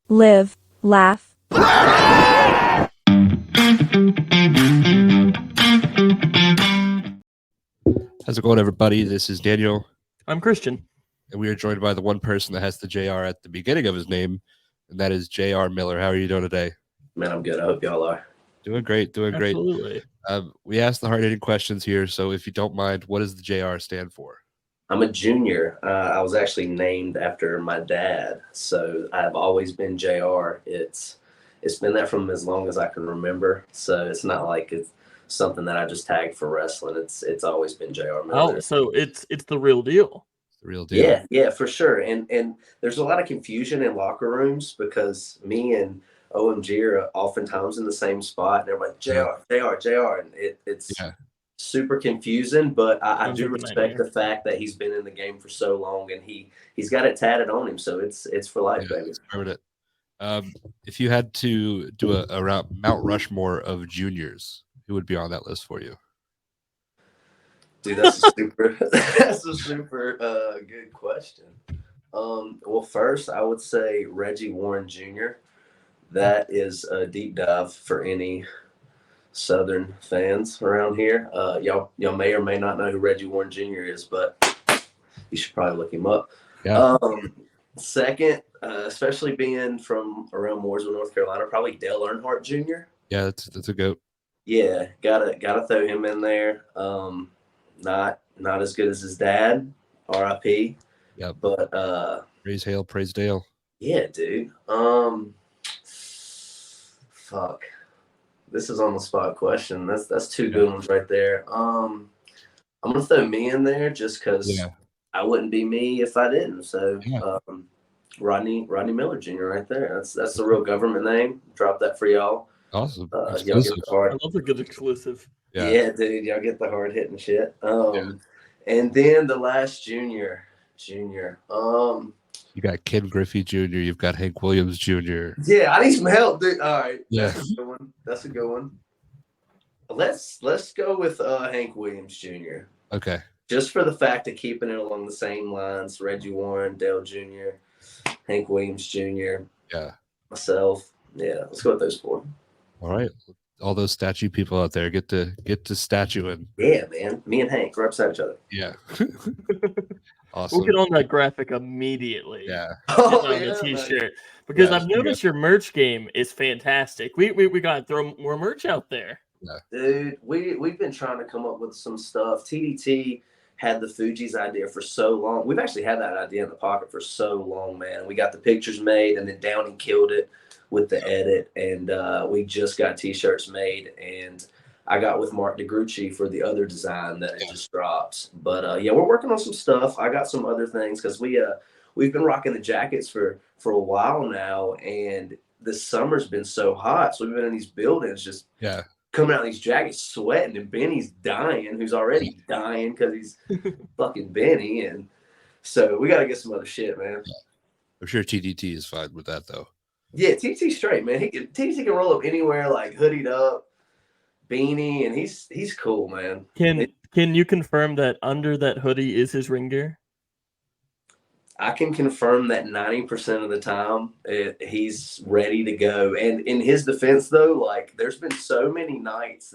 live, laugh. How's it going, everybody? This is Daniel. I'm Christian. And we are joined by the one person that has the JR at the beginning of his name, and that is JR Miller. How are you doing today? Man, I'm good. I hope y'all are. Doing great, Absolutely. great. We asked the hard-hitting questions here, so if you don't mind, what does the JR stand for? I'm a junior. I was actually named after my dad, so I've always been JR. It's been that from as long as I can remember, so it's not like it's something that I just tagged for wrestling. It's always been JR Miller. Oh, so it's the real deal. The real deal. Yeah, for sure. And there's a lot of confusion in locker rooms because me and OMG are oftentimes in the same spot, and everybody's JR, and it's super confusing. But I do respect the fact that he's been in the game for so long, and he's got it tatted on him, so it's for life, baby. It's permanent. If you had to do a Mount Rushmore of juniors, who would be on that list for you? Dude, that's a super good question. Well, first I would say Reggie Warren Jr. That is a deep dive for any Southern fans around here. Y'all may or may not know who Reggie Warren Jr. is, but you should probably look him up. Yeah. Second, especially being from around Mooresville, North Carolina, probably Dale Earnhardt Jr. Yeah, that's a goat. Yeah, gotta throw him in there. Not as good as his dad, R.I.P. Yep. But praise Hail, praise Dale. Yeah, dude. Fuck. This is on the spot question. That's two good ones right there. I'm gonna throw me in there just because I wouldn't be me if I didn't. So Rodney Miller Jr. right there. That's the real government name. Drop that for y'all. Awesome. Y'all get the hard. I love a good exclusive. Yeah, dude, y'all get the hard hitting shit. And then the last junior. You got Ken Griffey Jr. You've got Hank Williams Jr. Yeah, I need some help, dude. All right. Yeah. That's a good one. Let's go with Hank Williams Jr. Okay. Just for the fact of keeping it along the same lines, Reggie Warren, Dale Jr., Hank Williams Jr., myself. Yeah, let's go with those four. All right. All those statue people out there get to statuing. Yeah, man. Me and Hank right beside each other. Yeah. Awesome. We'll get on that graphic immediately. Yeah. On the t-shirt. Because I've noticed your merch game is fantastic. We gotta throw more merch out there. Yeah. Dude, we've been trying to come up with some stuff. TDT had the Fuji's idea for so long. We've actually had that idea in the pocket for so long, man. We got the pictures made, and then Downey killed it with the edit, and we just got t-shirts made, and I got with Mark DeGrucci for the other design that it just drops. But we're working on some stuff. I got some other things because we've been rocking the jackets for a while now, and this summer's been so hot, so we've been in these buildings just coming out of these jackets sweating, and Benny's dying, who's already dying because he's fucking Benny, and so we got to get some other shit, man. I'm sure TDT is fine with that though. Yeah, TDT straight, man. TDT can roll up anywhere, like hoodied up, beanie, and he's cool, man. Can you confirm that under that hoodie is his ring gear? I can confirm that 90% of the time he's ready to go. And in his defense, though, like there's been so many nights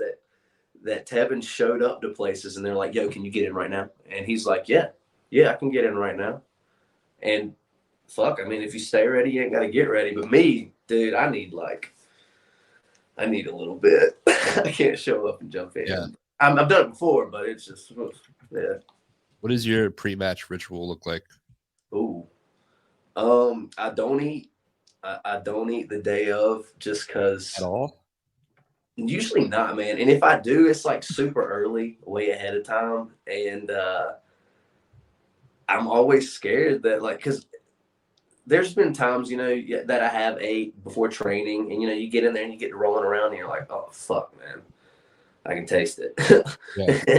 that Tevin showed up to places and they're like, "Yo, can you get in right now?" And he's like, "Yeah, I can get in right now." And fuck, I mean, if you stay ready, you ain't got to get ready. But me, dude, I need a little bit. I can't show up and jump in. Yeah. I've done it before, but it's just, What does your pre-match ritual look like? Ooh, I don't eat. I don't eat the day of just because. At all? Usually not, man. And if I do, it's like super early, way ahead of time, and I'm always scared that because there's been times, that I have ate before training, and you get in there and you get rolling around and you're like, "Oh fuck, man, I can taste it,"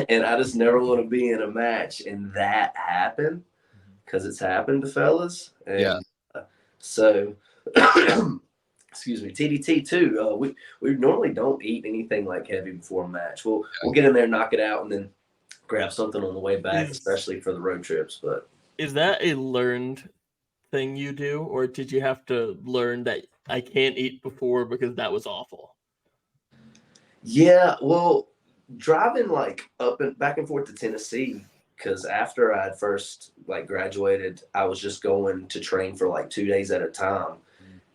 and I just never want to be in a match and that happen because it's happened to fellas. And, so, excuse me, TDT too. We normally don't eat anything like heavy before a match. We'll get in there, knock it out, and then grab something on the way back, especially for the road trips. But is that a learned thing you do, or did you have to learn that I can't eat before because that was awful? Yeah, well, driving like up and back and forth to Tennessee, because after I had first like graduated, I was just going to train for like 2 days at a time.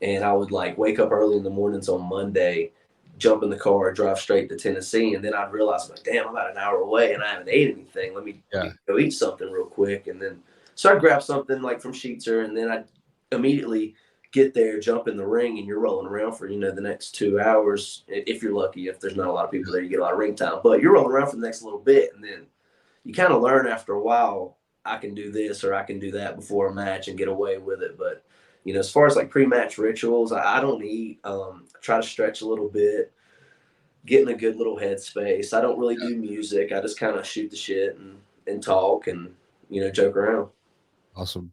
And I would like wake up early in the mornings on Monday, jump in the car, drive straight to Tennessee, and then I'd realize like, damn, I'm about an hour away and I haven't ate anything. Let me go eat something real quick. And then so I'd grab something like from Sheetzer, and then I'd immediately get there, jump in the ring, and you're rolling around for, the next 2 hours. If you're lucky, if there's not a lot of people there, you get a lot of ring time. But you're rolling around for the next little bit, and then you kind of learn after a while, I can do this or I can do that before a match and get away with it. But as far as like pre-match rituals, I don't eat. I try to stretch a little bit, get in a good little headspace. I don't really do music. I just kind of shoot the shit and talk and joke around. Awesome.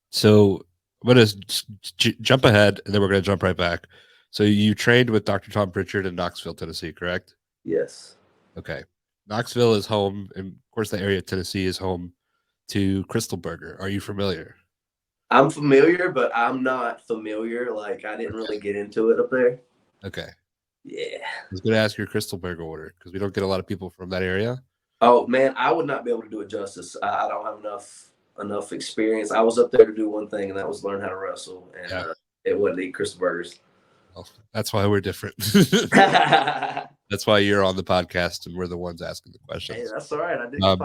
So I'm going to jump ahead, and then we're going to jump right back. So you trained with Dr. Tom Pritchard in Knoxville, Tennessee, correct? Yes. Okay. Knoxville is home, and of course the area of Tennessee is home to Crystal Burger. Are you familiar? I'm familiar, but I'm not familiar. Like, I didn't really get into it up there. Okay. Yeah. I was going to ask your Crystal Burger order because we don't get a lot of people from that area. Oh, man, I would not be able to do it justice. I don't have enough experience. I was up there to do one thing, and that was learn how to wrestle, and it wasn't eat Crystal Burgers. Well, that's why we're different. That's why you're on the podcast, and we're the ones asking the questions. Hey, that's all right.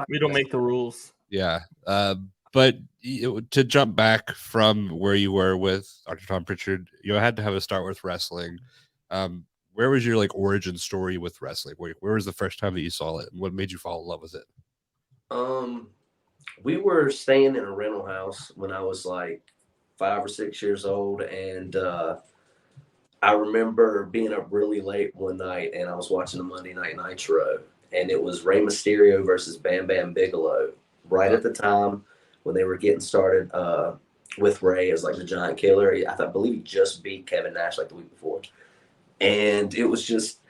We don't make the rules. Yeah. But to jump back from where you were with Dr. Tom Pritchard, you had to have a start with wrestling. Where was your like origin story with wrestling? Where was the first time that you saw it, and what made you fall in love with it? We were staying in a rental house when I was like 5 or 6 years old, and I remember being up really late one night, and I was watching the Monday Night Nitro, and it was Rey Mysterio versus Bam Bam Bigelow. Right at the time when they were getting started with Rey as like the Giant Killer. I believe he just beat Kevin Nash like the week before. And it was just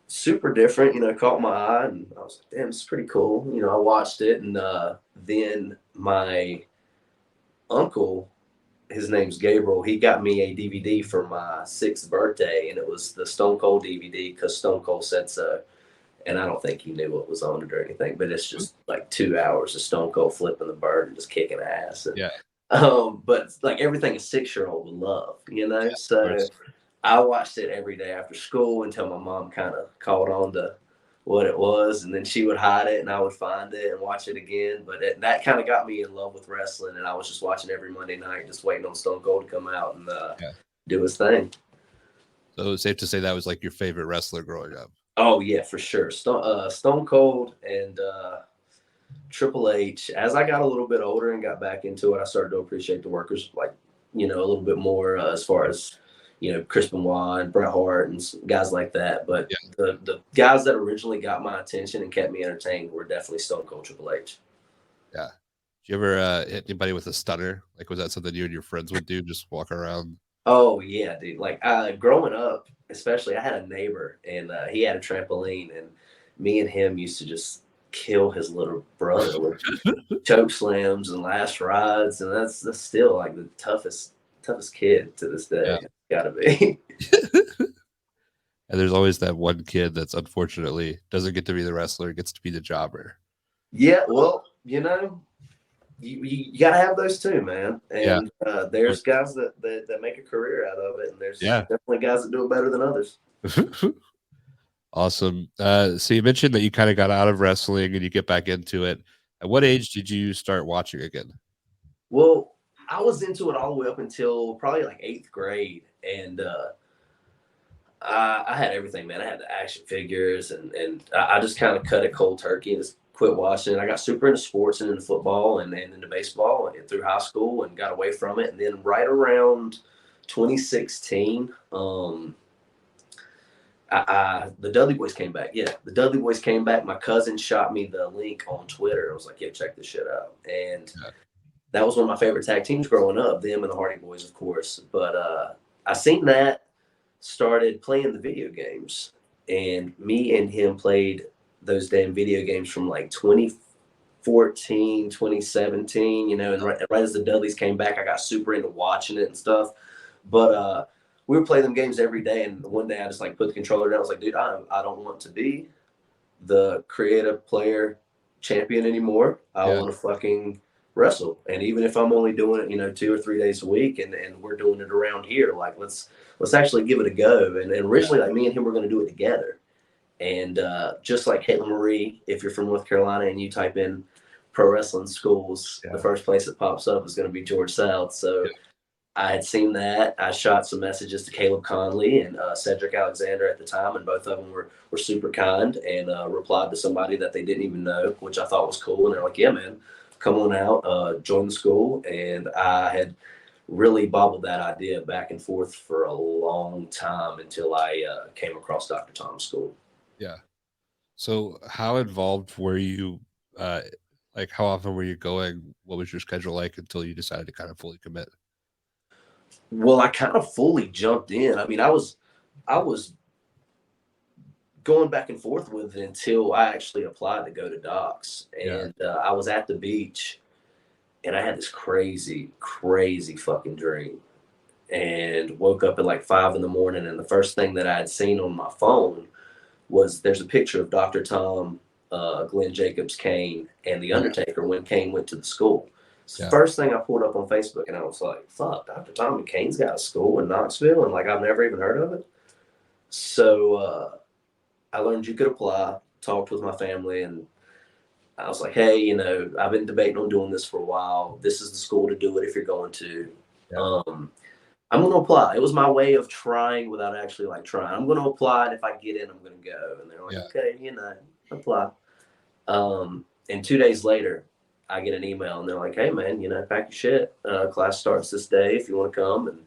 super different, caught my eye, and I was like, damn, it's pretty cool. I watched it, and then my uncle, his name's Gabriel, he got me a DVD for my 6th birthday, and it was the Stone Cold DVD because Stone Cold said so. And I don't think he knew what was on it or anything, but it's just like 2 hours of Stone Cold flipping the bird and just kicking ass. And, but like everything a 6-year-old would love, so I watched it every day after school until my mom kind of caught on to what it was, and then she would hide it and I would find it and watch it again. But that kind of got me in love with wrestling, and I was just watching every Monday night, just waiting on Stone Cold to come out and do his thing. So it's safe to say that was like your favorite wrestler growing up. Oh yeah, for sure. Stone Cold and Triple H. As I got a little bit older and got back into it, I started to appreciate the workers like a little bit more as far as Chris Benoit and Bret Hart and guys like that. But the guys that originally got my attention and kept me entertained were definitely Stone Cold, Triple H. Yeah. Did you ever hit anybody with a stunner? Like, was that something you and your friends would do? Just walk around? Oh yeah, dude. Like growing up, especially, I had a neighbor, and he had a trampoline, and me and him used to just kill his little brother with choke slams and last rides, and that's still like the toughest kid to this day. Yeah. Gotta be. And there's always that one kid that's unfortunately doesn't get to be the wrestler, gets to be the jobber. Yeah, well, you gotta have those too, man. And there's guys that make a career out of it, and there's definitely guys that do it better than others. Awesome. So you mentioned that you kind of got out of wrestling and you get back into it. At what age did you start watching again? Well, I was into it all the way up until probably like 8th grade, and I had everything, man. I had the action figures, and I just kind of cut it cold turkey and just quit watching. I got super into sports and into football and into baseball and through high school, and got away from it. And then right around 2016, the Dudley Boys came back. Yeah, the Dudley Boys came back. My cousin shot me the link on Twitter. I was like, yeah, check this shit out. And that was one of my favorite tag teams growing up, them and the Hardy Boys, of course. But I seen that, started playing the video games, and me and him played those damn video games from like 2017, and right as the Dudleys came back, I got super into watching it and stuff. But we were playing them games every day, and one day I just like put the controller down. I was like, dude, I don't want to be the creative player champion anymore. I want to fucking wrestle. And even if I'm only doing it, 2 or 3 days a week, and we're doing it around here, like let's actually give it a go. And originally, like me and him were going to do it together. And just like Caitlin Marie, if you're from North Carolina and you type in pro wrestling schools, the first place that pops up is going to be George South. So I had seen that. I shot some messages to Caleb Conley and Cedric Alexander at the time, and both of them were super kind and replied to somebody that they didn't even know, which I thought was cool. And they're like, yeah, man, come on out, join the school. And I had really bobbled that idea back and forth for a long time until I came across Dr. Tom's school. Yeah. So how involved were you? Like how often were you going? What was your schedule like until you decided to kind of fully commit? Well, I kind of fully jumped in. I mean, I was going back and forth with it until I actually applied to go to Doc's. And I was at the beach, and I had this crazy, crazy fucking dream. And woke up at like 5 a.m. and the first thing that I had seen on my phone was there's a picture of Dr. Tom, Glenn Jacobs, Kane, and The Undertaker when Kane went to the school. It's the first thing I pulled up on Facebook, and I was like, fuck, Dr. Tom and Kane's got a school in Knoxville, and like I've never even heard of it. So I learned you could apply, talked with my family, and I was like, hey, I've been debating on doing this for a while. This is the school to do it if you're going to. I'm going to apply. It was my way of trying without actually like trying. I'm going to apply, and if I get in, I'm going to go. And they're like, okay, apply. And 2 days later, I get an email, and they're like, hey, man, pack your shit. Class starts this day if you want to come. And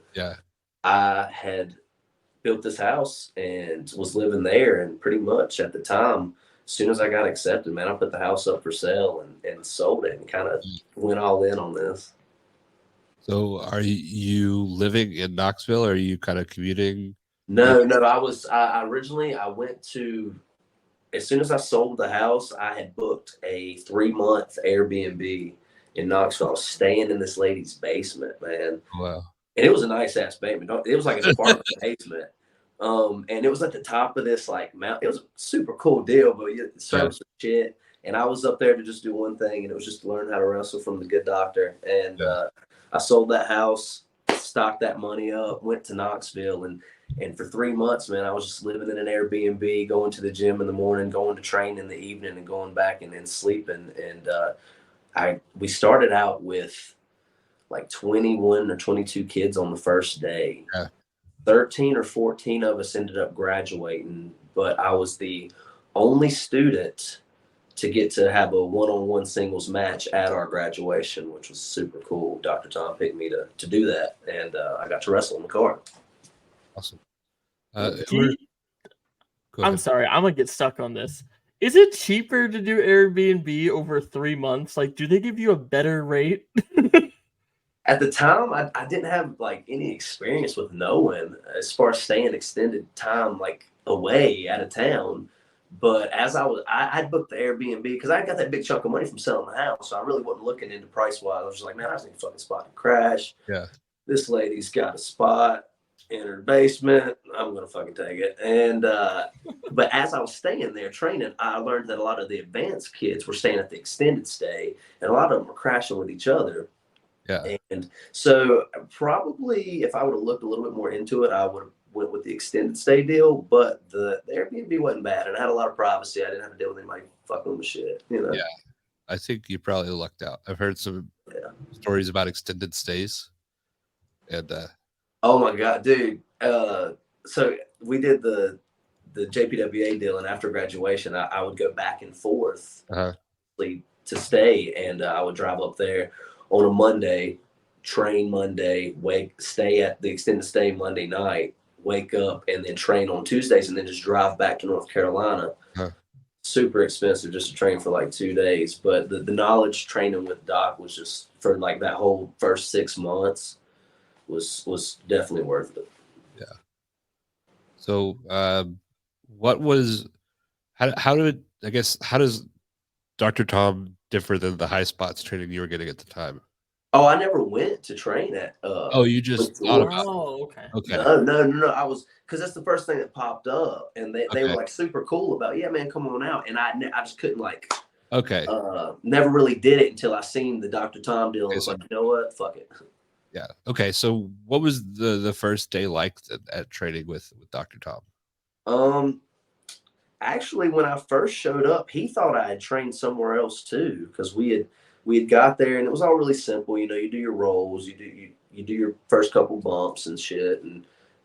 I had built this house and was living there. And pretty much at the time, as soon as I got accepted, man, I put the house up for sale and sold it and kind of went all in on this. So are you living in Knoxville? Or are you kind of commuting? No, I originally went to, as soon as I sold the house, I had booked a 3-month Airbnb in Knoxville. I was staying in this lady's basement, man. Wow. And it was a nice ass basement. It was like an apartment basement. And it was at the top of this like mountain. It was a super cool deal, but the service was shit. And I was up there to just do one thing, and it was just to learn how to wrestle from the good doctor. And I sold that house, stocked that money up, went to Knoxville, and for 3 months, man, I was just living in an Airbnb, going to the gym in the morning, going to train in the evening, and going back and sleeping. And we started out with like 21 or 22 kids on the first day. 13 or 14 of us ended up graduating, but I was the only student to get to have a one-on-one singles match at our graduation, which was super cool. Dr. Tom picked me to do that, and I got to wrestle in the car. Awesome. I'm sorry, I'm gonna get stuck on this. Is it cheaper to do Airbnb over 3 months? Like, do they give you a better rate? At the time, I didn't have like any experience with knowing as far as staying extended time like away out of town. But as I booked the Airbnb because I got that big chunk of money from selling the house, so I really wasn't looking into price wise. I was just like, man, I just need a fucking spot to crash. Yeah, this lady's got a spot in her basement. I'm gonna fucking take it. And but as I was staying there training, I learned that a lot of the advanced kids were staying at the extended stay, and a lot of them were crashing with each other. Yeah. And so probably if I would have looked a little bit more into it, I would have went with the extended stay deal. But the Airbnb wasn't bad, and I had a lot of privacy. I didn't have to deal with anybody fucking with shit. Yeah, I think you probably lucked out. I've heard some stories about extended stays, and oh my god, dude. So we did the JPWA deal, and after graduation, I would go back and forth to stay, and I would drive up there on a Monday, train Monday, stay at the extended stay Monday night, wake up, and then train on Tuesdays, and then just drive back to North Carolina. Super expensive just to train for like 2 days, but the knowledge training with Doc was just for like that whole first 6 months was definitely worth it. Yeah. So how does Dr. Tom different than the high spots training you were getting at the time? Oh, I never went to train at. Oh, you just thought about it. Oh, okay. Okay. No. I was because that's the first thing that popped up, and they were Okay. like super cool about, yeah, man, come on out. And I just couldn't like. Okay. Never really did it until I seen the Dr. Tom deal. And I was so- like, you know what? Fuck it. Yeah. Okay. So what was the first day like at training with Dr. Tom? Actually, when I first showed up, he thought I had trained somewhere else too, because we had got there and it was all really simple. You know, you do your rolls, you do your first couple bumps and shit, and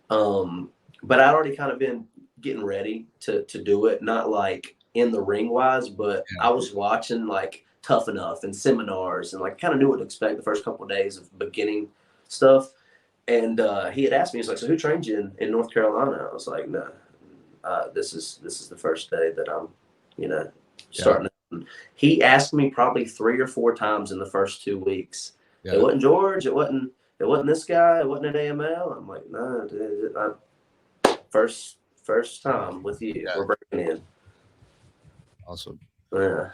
but I'd already kind of been getting ready to do it, not like in the ring wise, but Yeah. I was watching like Tough Enough and seminars and like kind of knew what to expect the first couple of days of beginning stuff. And he had asked me, he's like, so who trained you in North Carolina? I was like, no. This is the first day that I'm, starting. Yeah. He asked me probably 3 or 4 times in the first 2 weeks. Yeah. It wasn't George. It wasn't this guy. It wasn't at AML. I'm like, no, dude, first time with you. Yeah. We're breaking in. Awesome. Yeah.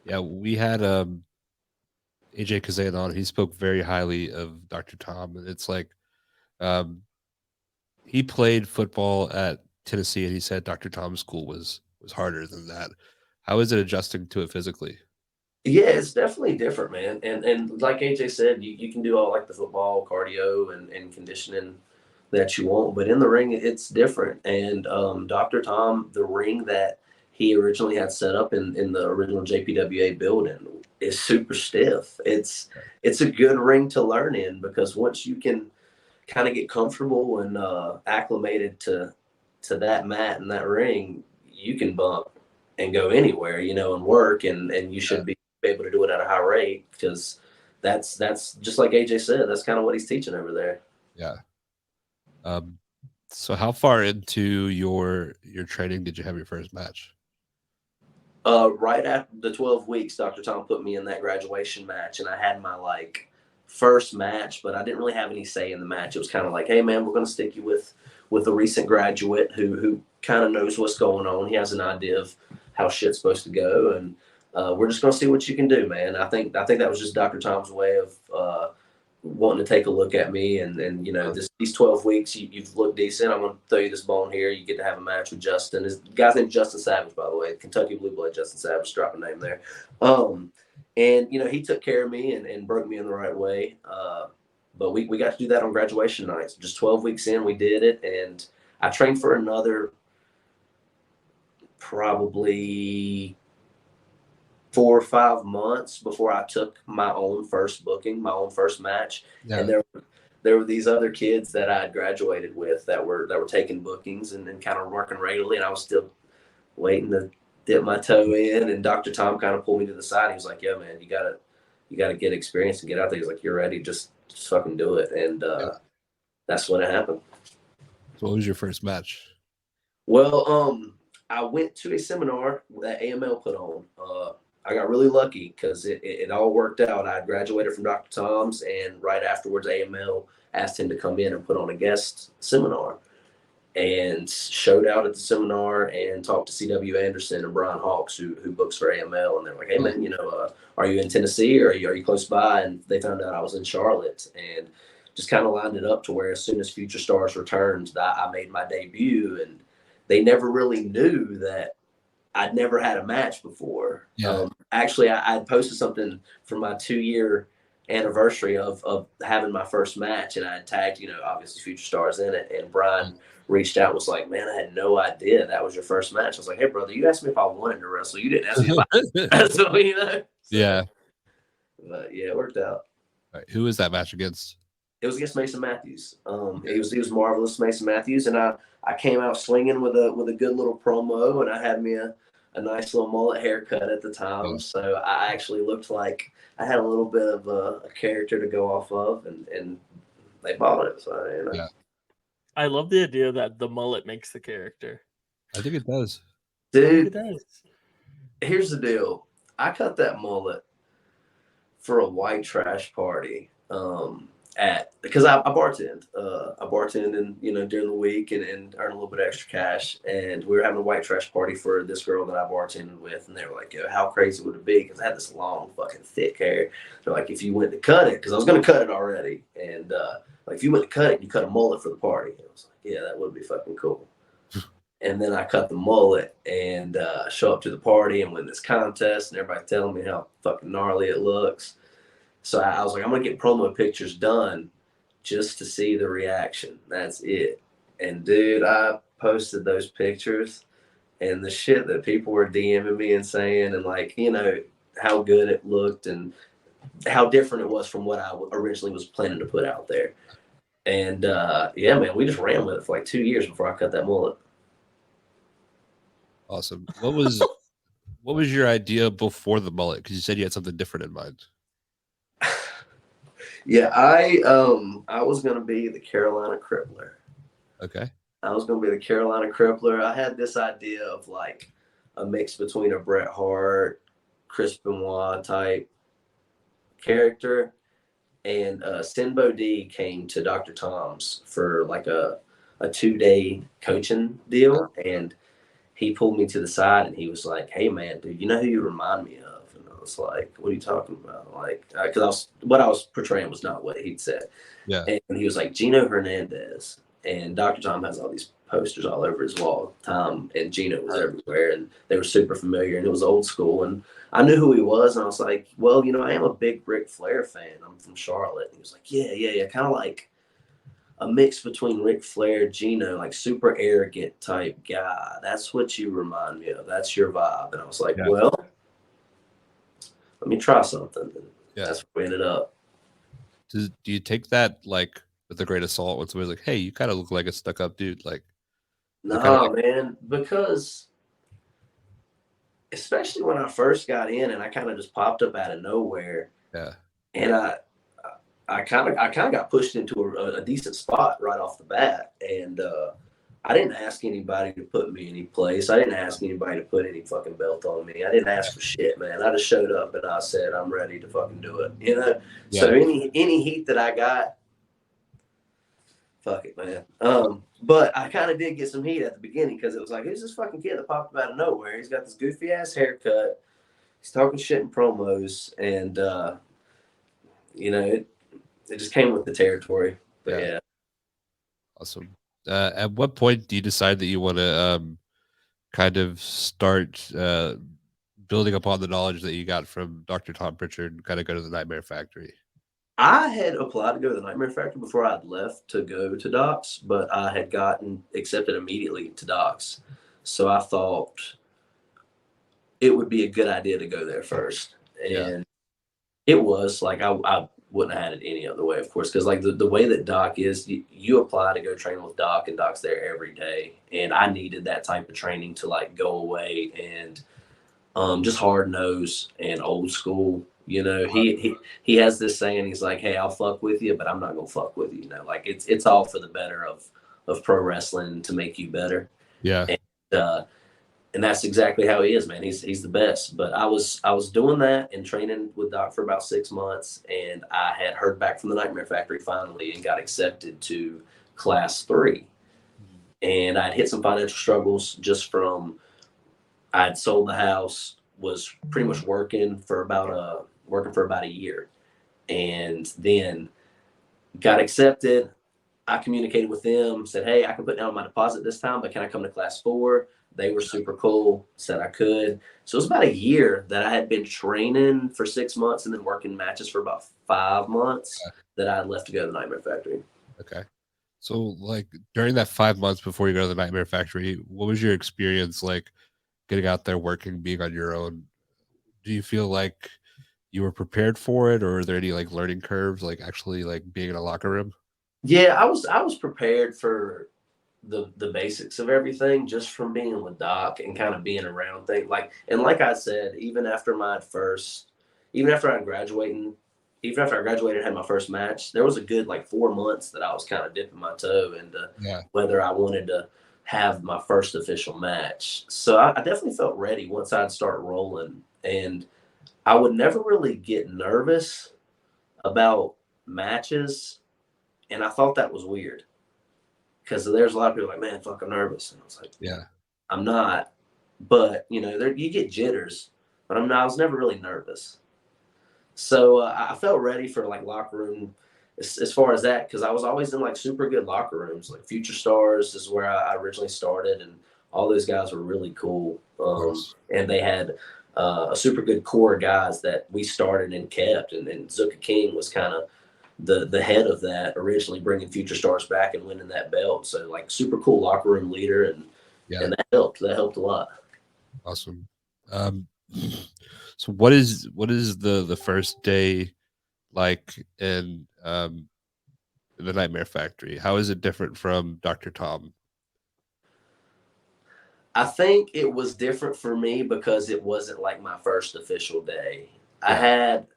Yeah, we had AJ Kazan on. He spoke very highly of Dr. Tom, and it's like he played football at Tennessee, and he said Dr. Tom's school was harder than that. How is it adjusting to it physically? Yeah, it's definitely different, man. And like AJ said, you can do all like the football cardio and conditioning that you want, but in the ring it's different. And Dr. Tom, the ring that he originally had set up in the original JPWA building is super stiff. It's a good ring to learn in, because once you can kind of get comfortable and acclimated to that mat and that ring, you can bump and go anywhere, and work, and you should be able to do it at a high rate, because that's just like AJ said, that's kind of what he's teaching over there. Yeah. So how far into your training did you have your first match? Right after the 12 weeks, Dr. Tom put me in that graduation match, and I had my first match, but I didn't really have any say in the match. It was kind of like, hey man, we're going to stick you with a recent graduate who kind of knows what's going on. He has an idea of how shit's supposed to go, and we're just going to see what you can do, man. I think that was just Dr. Tom's way of wanting to take a look at me, and these 12 weeks, you've looked decent. I'm going to throw you this bone here. You get to have a match with Justin. His guy's named Justin Savage, by the way. Kentucky Blue Blood Justin Savage, drop a name there. And he took care of me and broke me in the right way. But we got to do that on graduation nights. Just 12 weeks in, we did it, and I trained for another probably 4 or 5 months before I took my own first booking, my own first match. Yeah. And there were these other kids that I had graduated with that were taking bookings and kind of working regularly, and I was still waiting to dip my toe in. And Dr. Tom kind of pulled me to the side. He was like, "Yeah, man, you gotta get experience and get out there." He's like, "You're ready, just fucking do it." And that's when it happened. So what was your first match? Well, I went to a seminar that AML put on. I got really lucky because it all worked out. I graduated from Dr. Tom's, and right afterwards, AML asked him to come in and put on a guest seminar, and showed out at the seminar and talked to C.W. Anderson and Brian Hawks, who books for AML. And they're like, "Hey, man, are you in Tennessee, or are you close by?" And they found out I was in Charlotte, and just kind of lined it up to where as soon as Future Stars returned, I made my debut. And they never really knew that I'd never had a match before. Yeah. Actually, I posted something for my 2-year anniversary of having my first match, and I had tagged, obviously Future Stars in it. And Brian reached out and was like, "Man, I had no idea that was your first match." I was like, "Hey, brother, you asked me if I wanted to wrestle. You didn't ask me if I wrestle, So, yeah. But yeah, it worked out. All right. Who was that match against? It was against Mason Matthews. He was marvelous, Mason Matthews, and I came out swinging with a good little promo, and I had me a nice little mullet haircut at the time, so I actually looked like I had a little bit of a character to go off of, and they bought it. So Yeah. I love the idea that the mullet makes the character. I think it does, dude. It does. Here's the deal: I cut that mullet for a white trash party because I bartend. I bartend and during the week and earn a little bit of extra cash. And we were having a white trash party for this girl that I bartended with, and they were like, "Yo, how crazy would it be?" Because I had this long fucking thick hair. They're like, if you went to cut it, because I was going to cut it already, and like if you went to cut it, you cut a mullet for the party. And I was like, yeah, that would be fucking cool. And then I cut the mullet and show up to the party and win this contest, and everybody telling me how fucking gnarly it looks. So I was like, I'm going to get promo pictures done just to see the reaction. That's it. And dude, I posted those pictures and the shit that people were DMing me and saying, and like, how good it looked and how different it was from what I originally was planning to put out there. And yeah, man, we just ran with it for like 2 years before I cut that mullet. Awesome. What was your idea before the mullet? Because you said you had something different in mind. Yeah, I was gonna be the Carolina Crippler. Okay. I was gonna be the Carolina Crippler. I had this idea of like a mix between a Bret Hart, Chris Benoit type character, and Sinbo D came to Dr. Tom's for like a 2-day coaching deal, and he pulled me to the side and he was like, "Hey man, dude, you know who you remind me of?" And I was like, "What are you talking about?" Like, because what I was portraying was not what he'd said. Yeah. And he was like, "Gino Hernandez." And Dr. Tom has all these posters all over his wall. Tom and Gino was everywhere, and they were super familiar, and it was old school. And I knew who he was, and I was like, "Well, I am a big Ric Flair fan. I'm from Charlotte." And he was like, "Yeah, kind of like a mix between Ric Flair, Gino, like super arrogant type guy. That's what you remind me of. That's your vibe." And I was like, "Well, let me try something." And that's where we ended up. Do you take that like with a grain of salt when somebody's like, "Hey, you kind of look like a stuck-up dude"? Like, no, man, because especially when I first got in and I kind of just popped up out of nowhere. Yeah. And I kind of got pushed into a decent spot right off the bat, and I didn't ask anybody to put me any place. I didn't ask anybody to put any fucking belt on me. I didn't ask for shit, man. I just showed up and I said I'm ready to fucking do it. Yeah. So any heat that I got, fuck it, man. But I kind of did get some heat at the beginning because it was like, who's this fucking kid that popped up out of nowhere? He's got this goofy ass haircut. He's talking shit in promos, and it just came with the territory. But yeah. Awesome. At what point do you decide that you want to kind of start building upon the knowledge that you got from Dr. Tom Pritchard and kind of go to the Nightmare Factory? I had applied to go to the Nightmare Factory before I'd left to go to Doc's, but I had gotten accepted immediately to Doc's. So I thought it would be a good idea to go there first. And it was like I wouldn't have had it any other way, of course, because like the way that Doc is, you apply to go train with Doc, and Doc's there every day. And I needed that type of training to like go away and just hard nose and old school. He has this saying. He's like, "Hey, I'll fuck with you, but I'm not gonna fuck with you." Like it's all for the better of pro wrestling to make you better. Yeah. And that's exactly how he is, man. He's the best. But I was doing that and training with Doc for about 6 months, and I had heard back from the Nightmare Factory finally and got accepted to Class 3. And I'd hit some financial struggles just from I'd sold the house, was pretty much working for about a year, and then got accepted. I communicated with them, said, "Hey, I can put down my deposit this time, but can I come to Class 4? They were super cool, said I could. So it was about a year that I had been training for 6 months and then working matches for about 5 months that I left to go to the Nightmare Factory. Okay. So like during that 5 months before you go to the Nightmare Factory, what was your experience like getting out there working, being on your own? Do you feel like you were prepared for it, or are there any like learning curves, like actually like being in a locker room? Yeah, I was prepared for the basics of everything just from being with Doc and kind of being around things like I said, even after I graduated and had my first match, there was a good like 4 months that I was kind of dipping my toe into whether I wanted to have my first official match. So I definitely felt ready once I'd start rolling, and I would never really get nervous about matches And I thought that was weird because there's a lot of people like, man, fuck, I'm nervous. And I was like, Yeah. I'm not. But, you know, you get jitters, but I was never really nervous. So I felt ready for like locker room as far as that, because I was always in like super good locker rooms. Like Future Stars is where I originally started, and all those guys were really cool. And they had a super good core of guys that we started and kept. And Zuka King was kind of the head of that, originally bringing Future Stars back and winning that belt. So like super cool locker room leader, and that helped. That helped a lot. Awesome. So what is the first day like in the Nightmare Factory? How is it different from Dr. Tom? I think it was different for me because it wasn't like my first official day. I had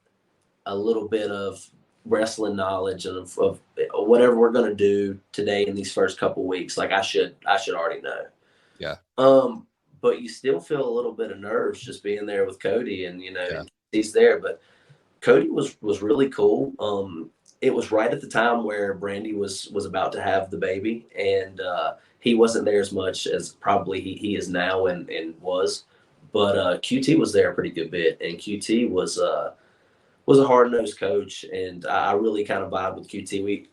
a little bit of wrestling knowledge and of whatever we're going to do today in these first couple weeks. Like I should already know. Yeah. But you still feel a little bit of nerves just being there with Cody, and you know he's there. But Cody was really cool. It was right at the time where Brandy was about to have the baby, and he wasn't there as much as probably he is now and was. But QT was there a pretty good bit, and QT was a hard-nosed coach, and I really kind of vibed with QT.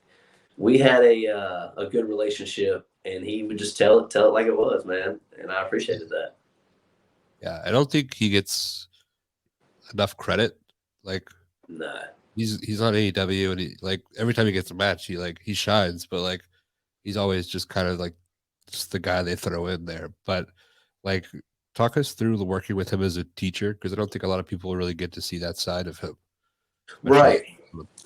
We had a good relationship, and he would just tell it like it was, man, and I appreciated that. Yeah, I don't think he gets enough credit. Like, no, he's on AEW, and he, like, every time he gets a match, he shines, but like he's always just kind of like just the guy they throw in there. But like, talk us through the working with him as a teacher, because I don't think a lot of people really get to see that side of him. Right.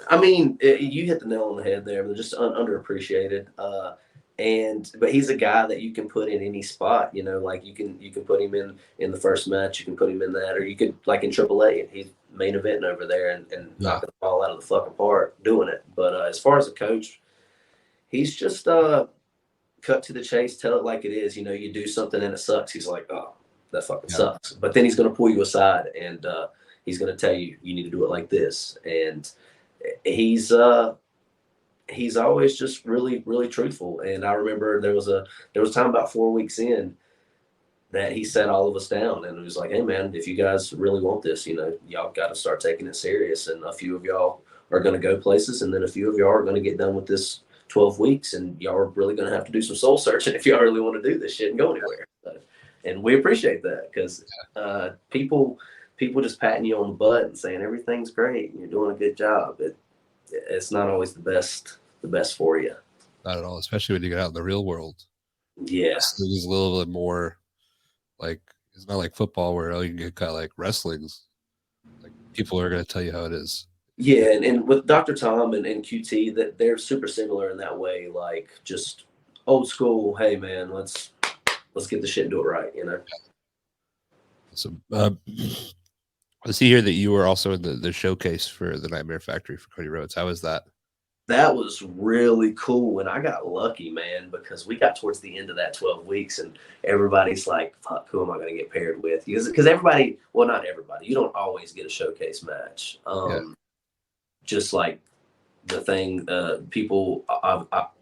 I mean, you hit the nail on the head there. They're just underappreciated. But he's a guy that you can put in any spot. You know, like you can put him in the first match. You can put him in that, or you could like in AAA. He's main eventing over there and knocking the ball out of the fucking park doing it. But as far as a coach, he's just cut to the chase, tell it like it is. You know, you do something and it sucks. He's like, oh, that fucking sucks. But then he's going to pull you aside and he's going to tell you, you need to do it like this. And he's always just really, really truthful. And I remember there was a time about 4 weeks in that he sat all of us down and it was like, hey man, if you guys really want this, you know, y'all got to start taking it serious. And a few of y'all are going to go places, and then a few of y'all are going to get done with this 12 weeks, and y'all are really going to have to do some soul searching if y'all really want to do this shit and go anywhere. And we appreciate that, because people just patting you on the butt and saying everything's great and you're doing a good job. It's not always the best for you. Not at all, especially when you get out in the real world. Yeah. It's a little bit more like, it's not like football where you can get cut. Like wrestling's, like, people are going to tell you how it is. Yeah, and with Dr. Tom and QT, that they're super similar in that way, like just old school, hey man, let's get the shit and do it right, you know. So I see here that you were also in the showcase for the Nightmare Factory for Cody Rhodes. How was that? That was really cool, and I got lucky, man, because we got towards the end of that 12 weeks, and everybody's like, fuck, who am I going to get paired with? Because everybody, well, not everybody, you don't always get a showcase match. Just like the thing, people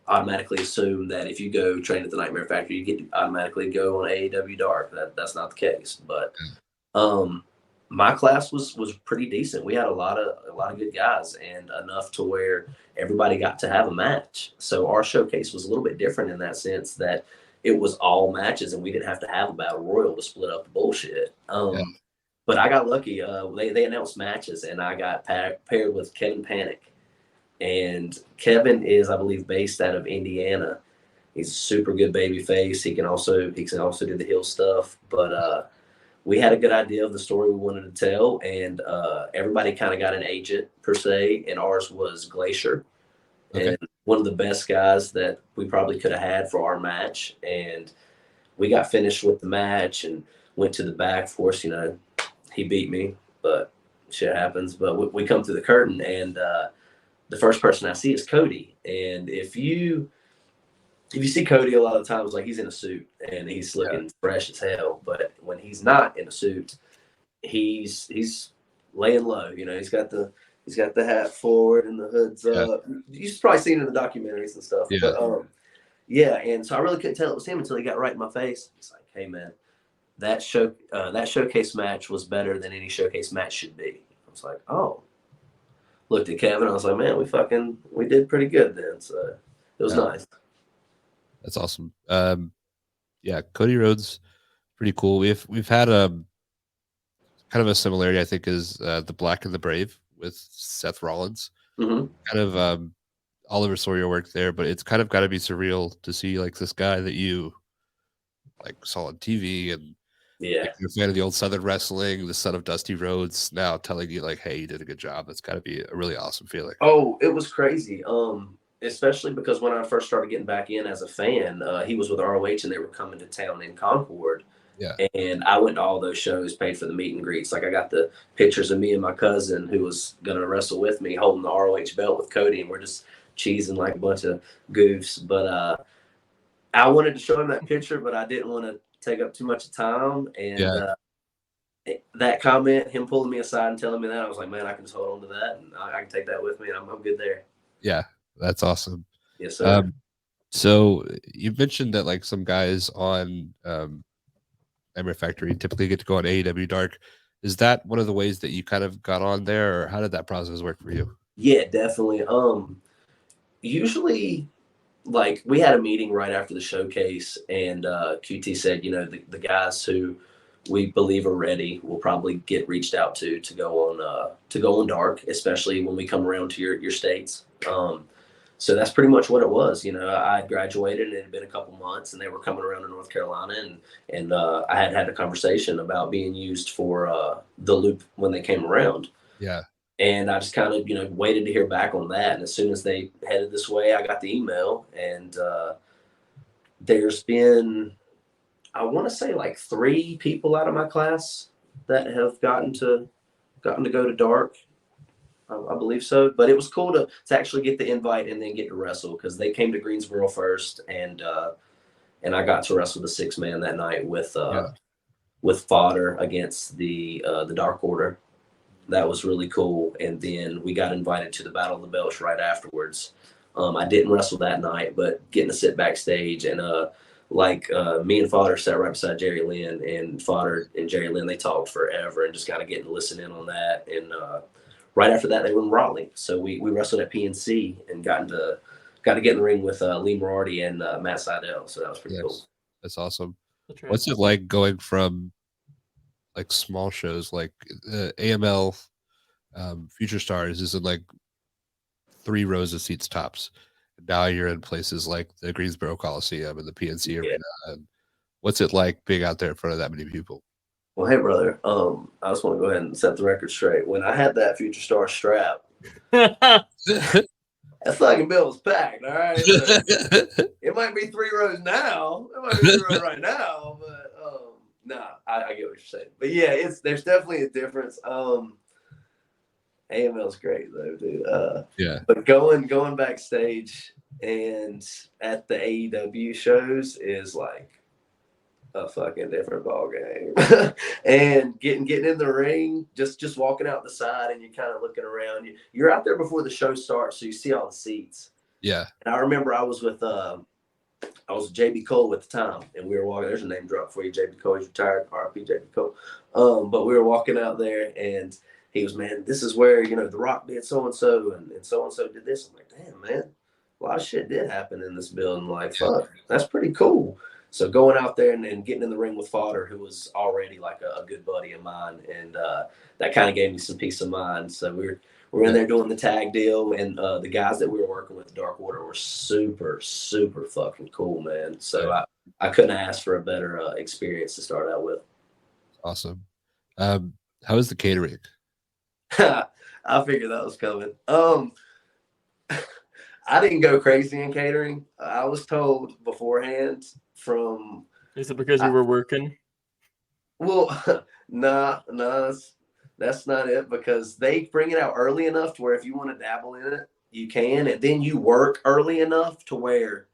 automatically assume that if you go train at the Nightmare Factory, you get to automatically go on AEW Dark. That's not the case. But my class was pretty decent. We had a lot of good guys, and enough to where everybody got to have a match. So our showcase was a little bit different in that sense, that it was all matches, and we didn't have to have a battle royal to split up the bullshit. But I got lucky. They announced matches, and I got paired with Kevin Panic. And Kevin is, I believe, based out of Indiana. He's a super good baby face. He can also do the heel stuff. But we had a good idea of the story we wanted to tell, and everybody kind of got an agent per se, and ours was Glacier. Okay. And one of the best guys that we probably could have had for our match. And we got finished with the match and went to the back. Of course, you know, he beat me, but shit happens. But we come through the curtain, and the first person I see is Cody. And if you see Cody a lot of times, like, he's in a suit and he's looking fresh as hell. But when he's not in a suit, he's laying low. You know, he's got the He's got the hat forward and the hood's up. You've probably seen it in the documentaries and stuff. Yeah. But yeah, and so I really couldn't tell it was him until he got right in my face. He's like, "Hey man, that showcase match was better than any showcase match should be." I was like, "Oh." Looked at Kevin. I was like, "Man, we did pretty good then." So it was nice. That's awesome. Yeah, Cody Rhodes, pretty cool. We've had a kind of a similarity, I think, is the Black and the Brave with Seth Rollins. Mm-hmm. Kind of Oliver Sawyer worked there, but it's kind of got to be surreal to see like this guy that you like saw on TV and like, you're a fan of the old Southern wrestling, the son of Dusty Rhodes, now telling you like, "Hey, you did a good job." That's got to be a really awesome feeling. Oh, it was crazy. Especially because when I first started getting back in as a fan, he was with ROH and they were coming to town in Concord. Yeah. And I went to all those shows, paid for the meet and greets. Like I got the pictures of me and my cousin who was going to wrestle with me holding the ROH belt with Cody. And we're just cheesing like a bunch of goofs. But I wanted to show him that picture, but I didn't want to take up too much time. And that comment, him pulling me aside and telling me that, I was like, man, I can just hold on to that. And I can take that with me. And I'm good there. Yeah, that's awesome. Yes, sir. So you mentioned that like some guys on Ember Factory typically get to go on AEW Dark. Is that one of the ways that you kind of got on there, or how did that process work for you? Yeah, definitely. Usually, like we had a meeting right after the showcase, and QT said, you know, the guys who we believe are ready will probably get reached out to go on Dark, especially when we come around to your states. So that's pretty much what it was. You know, I had graduated and it had been a couple months and they were coming around to North Carolina and I had a conversation about being used for the loop when they came around. Yeah. And I just kind of, you know, waited to hear back on that. And as soon as they headed this way, I got the email and there's been, I want to say like 3 people out of my class that have gotten to go to Dark. I believe so, but it was cool to actually get the invite and then get to wrestle because they came to Greensboro first, and I got to wrestle the 6-man that night with Fodder against the Dark Order. That was really cool, and then we got invited to the Battle of the Belts right afterwards. I didn't wrestle that night, but getting to sit backstage and me and Fodder sat right beside Jerry Lynn, and Fodder and Jerry Lynn, they talked forever and just kind of getting to listen in on that. And right after that, they were in Raleigh. So we wrestled at PNC and got to get in the ring with Lee Morardi and Matt Seidel. So that was pretty cool. That's awesome. That's right. What's it like going from like small shows like AML Future Stars is in like 3 rows of seats tops. Now you're in places like the Greensboro Coliseum and the PNC Arena. And what's it like being out there in front of that many people? Well, hey, brother, I just want to go ahead and set the record straight. When I had that Future Star strap, that fucking bill was packed, all right? So it might be 3 rows now. It might be 3 rows right now, but I get what you're saying. But yeah, there's definitely a difference. AML's great though, dude. Yeah. But going backstage and at the AEW shows is like a fucking different ball game. And getting in the ring, just walking out the side and you're kind of looking around. You're out there before the show starts, so you see all the seats. Yeah. And I remember I was with JB Cole at the time, and we were walking. There's a name drop for you, JB Cole. He's retired, RIP JB Cole. But we were walking out there, and he was, man, this is where, you know, The Rock did so-and-so, and so-and-so did this. I'm like, damn, man, a lot of shit did happen in this building. Like, fuck, that's pretty cool. So going out there and getting in the ring with Fodder, who was already like a good buddy of mine, and that kind of gave me some peace of mind. So we're in there doing the tag deal, and the guys that we were working with, Dark Order, were super, super fucking cool, man. So I couldn't ask for a better experience to start out with. Awesome. How is the catering? I figured that was coming. I didn't go crazy in catering. I was told beforehand from. Is it because you were working? Well, nah, that's not it, because they bring it out early enough to where if you want to dabble in it, you can, and then you work early enough to where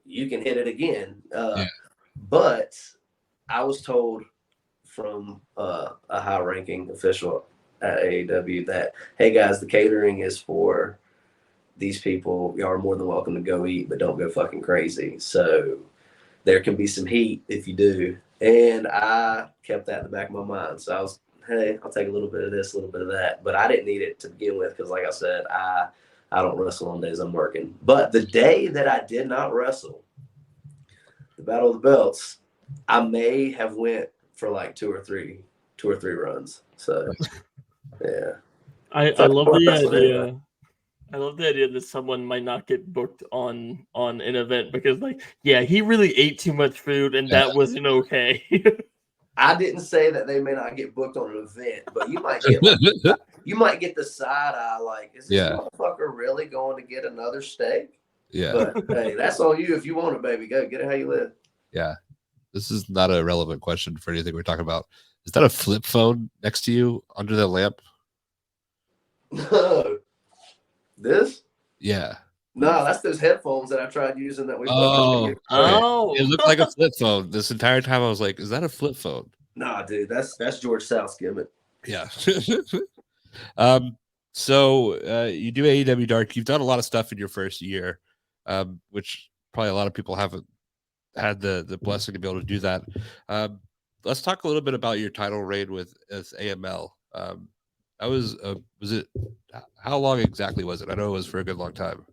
you can hit it again. But I was told from a high-ranking official, at AEW that, hey guys, the catering is for these people. Y'all are more than welcome to go eat, but don't go fucking crazy. So there can be some heat if you do. And I kept that in the back of my mind. So I was, hey, I'll take a little bit of this, a little bit of that. But I didn't need it to begin with because, like I said, I don't wrestle on days I'm working. But the day that I did not wrestle, the Battle of the Belts, I may have went for like two or three runs. So yeah. I love the idea. I love the idea that someone might not get booked on an event because, like, yeah, he really ate too much food and that wasn't okay. I didn't say that they may not get booked on an event, but you might get like, you might get the side eye like, is this motherfucker really going to get another steak? Yeah. But hey, that's on you. If you want it, baby, go get it how you live. Yeah. This is not a relevant question for anything we're talking about. Is that a flip phone next to you under the lamp? No. This? Yeah. No, that's those headphones that I tried using that we It looked like a flip phone. This entire time I was like, is that a flip phone? Nah, dude, that's George South's gimmick. Yeah. So you do AEW Dark. You've done a lot of stuff in your first year, which probably a lot of people haven't had the blessing to be able to do that. Let's talk a little bit about your title reign with AML. That was it? How long exactly was it? I know it was for a good long time.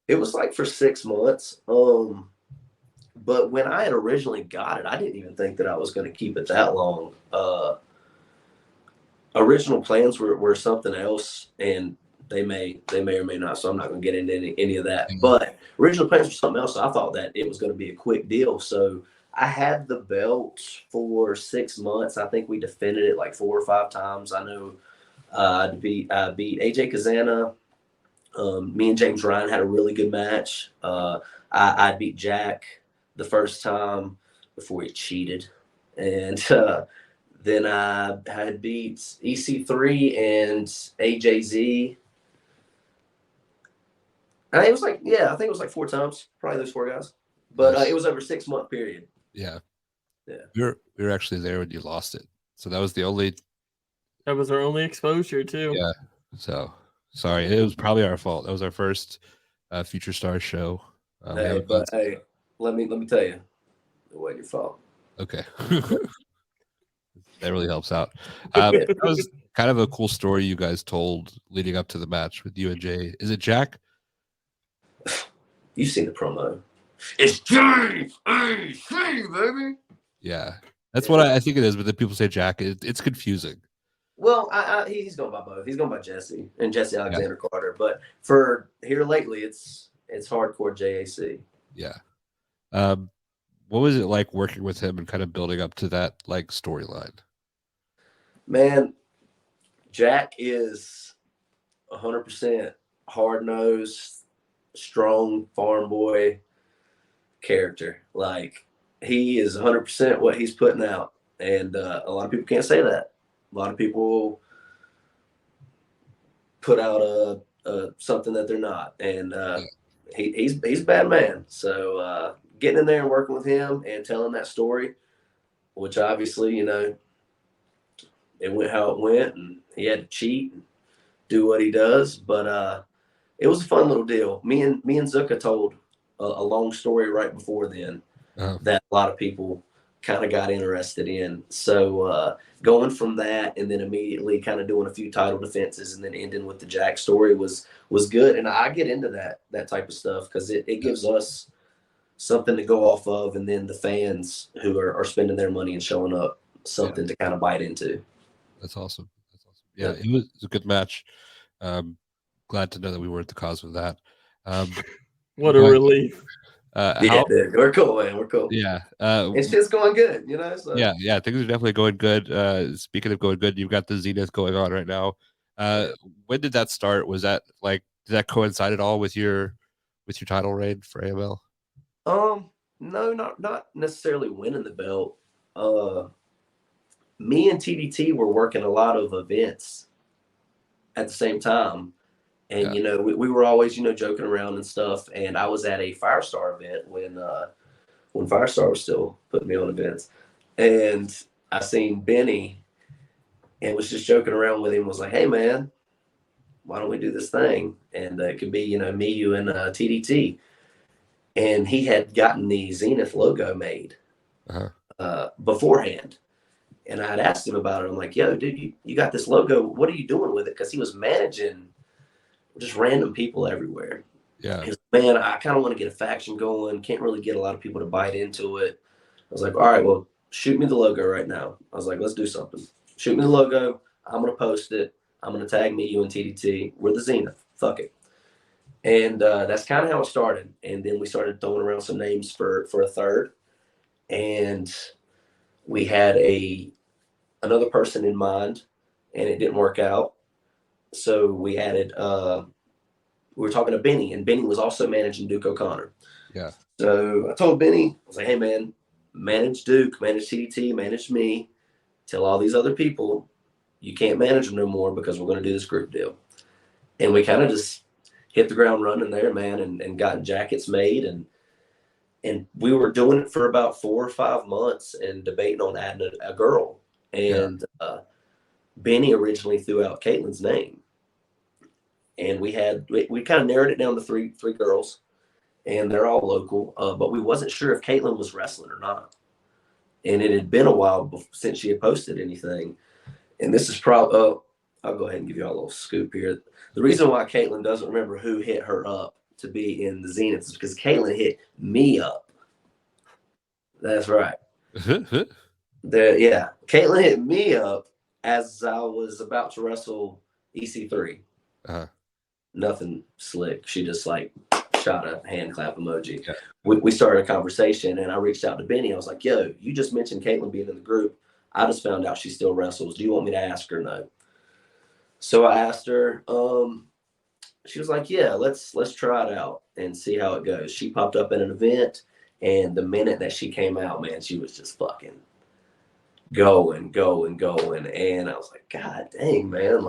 It was like for 6 months. But when I had originally got it, I didn't even think that I was going to keep it that long. Original plans were something else, and they may or may not. So I'm not going to get into any of that. But original plans were something else. So I thought that it was going to be a quick deal. So I had the belt for 6 months. I think we defended it like 4 or 5 times. I know I beat AJ Kazana. Me and James Ryan had a really good match. I beat Jack the first time before he cheated. And then I had beat EC3 and AJZ. I think it was like 4 times, probably those 4 guys. But it was over a 6-month period. Yeah. We were actually there when you lost it. So that was that was our only exposure too. Yeah. So sorry, it was probably our fault. That was our first Future Stars show. Hey, let me tell you, it wasn't your fault. Okay. That really helps out. That was kind of a cool story you guys told leading up to the match with you and Jay. Is it Jack? You've seen the promo. It's JAC, baby. Yeah, that's what I think it is. But then people say Jack. It's confusing. Well, he's going by both. He's going by Jesse and Jesse Alexander Carter. But for here lately, it's hardcore JAC. Yeah. What was it like working with him and kind of building up to that like storyline? Man, Jack is 100% hard-nosed, strong farm boy character. Like, he is 100% what he's putting out. And a lot of people can't say that. A lot of people put out something that they're not. And he's a bad man. So getting in there and working with him and telling that story, which obviously, it went how it went, and he had to cheat and do what he does. But it was a fun little deal. Me and Zuka told a long story right before then that a lot of people kind of got interested in. So going from that and then immediately kind of doing a few title defenses and then ending with the Jack story was good. And I get into that type of stuff because it gives us something to go off of, and then the fans who are spending their money and showing up something to kind of bite into. That's awesome. Yeah, it was a good match. Glad to know that we weren't the cause of that. What a relief. Dude, we're cool, man. We're cool. Yeah. It's just going good, So. Yeah, things are definitely going good. Speaking of going good, you've got the Zenith going on right now. When did that start? Was that did that coincide at all with your title reign for AML? No, not necessarily winning the belt. Me and TDT were working a lot of events at the same time. And, we were always, joking around and stuff. And I was at a Firestar event when Firestar was still putting me on events. And I seen Benny and was just joking around with him. Was like, hey man, why don't we do this thing? And it could be, me, you, and TDT. And he had gotten the Zenith logo made beforehand. And I had asked him about it. I'm like, yo, dude, you got this logo. What are you doing with it? Because he was managing just random people everywhere. Yeah. He's like, man, I kind of want to get a faction going. Can't really get a lot of people to bite into it. I was like, all right, well, shoot me the logo right now. I was like, let's do something. Shoot me the logo. I'm going to post it. I'm going to tag me, you, and TDT. We're the Zenith. Fuck it. And that's kind of how it started. And then we started throwing around some names for a third. And we had another person in mind, and it didn't work out. So we added, we were talking to Benny, and Benny was also managing Duke O'Connor. Yeah. So I told Benny, I was like, hey man, manage Duke, manage TDT, manage me. Tell all these other people you can't manage them no more because we're going to do this group deal. And we kind of just hit the ground running there, man, and got jackets made. And we were doing it for about 4 or 5 months and debating on adding a girl. And Benny originally threw out Caitlin's name. And we kind of narrowed it down to three girls, and they're all local. But we wasn't sure if Caitlin was wrestling or not. And it had been a while since she had posted anything. And this is probably, I'll go ahead and give you all a little scoop here. The reason why Caitlin doesn't remember who hit her up to be in the Zenith is because Caitlin hit me up. That's right. Caitlin hit me up as I was about to wrestle EC3. Nothing slick. She just shot a hand clap emoji. Yeah. We started a conversation, and I reached out to Benny. I was like, yo, you just mentioned Caitlin being in the group. I just found out she still wrestles. Do you want me to ask her? No. So I asked her. She was like, yeah, let's try it out and see how it goes. She popped up at an event, and the minute that she came out, man, she was just fucking going. And I was like, God dang, man,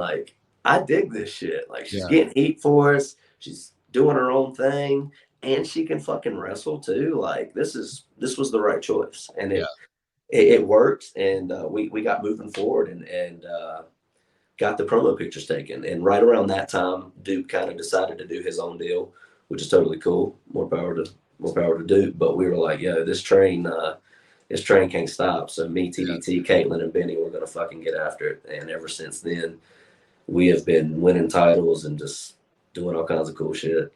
I dig this shit. She's getting heat for us. She's doing her own thing, and she can fucking wrestle too. This was the right choice, and it worked. And we got moving forward and got the promo pictures taken. And right around that time, Duke kind of decided to do his own deal, which is totally cool. More power to Duke. But we were like, yo, this train can't stop. So me, TDT, Caitlin, and Benny, we're gonna fucking get after it. And ever since then, we have been winning titles and just doing all kinds of cool shit.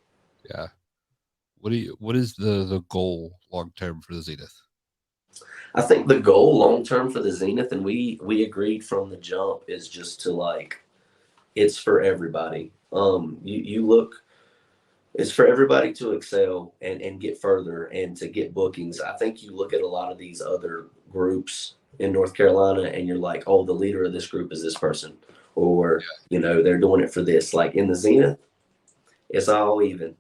Yeah. What is the goal long term for the Zenith? I think the goal long term for the Zenith, and we agreed from the jump, is just to it's for everybody. You look, it's for everybody to excel and get further and to get bookings. I think you look at a lot of these other groups in North Carolina and you're like, oh, the leader of this group is this person, or they're doing it for this. In the Zenith, it's all even.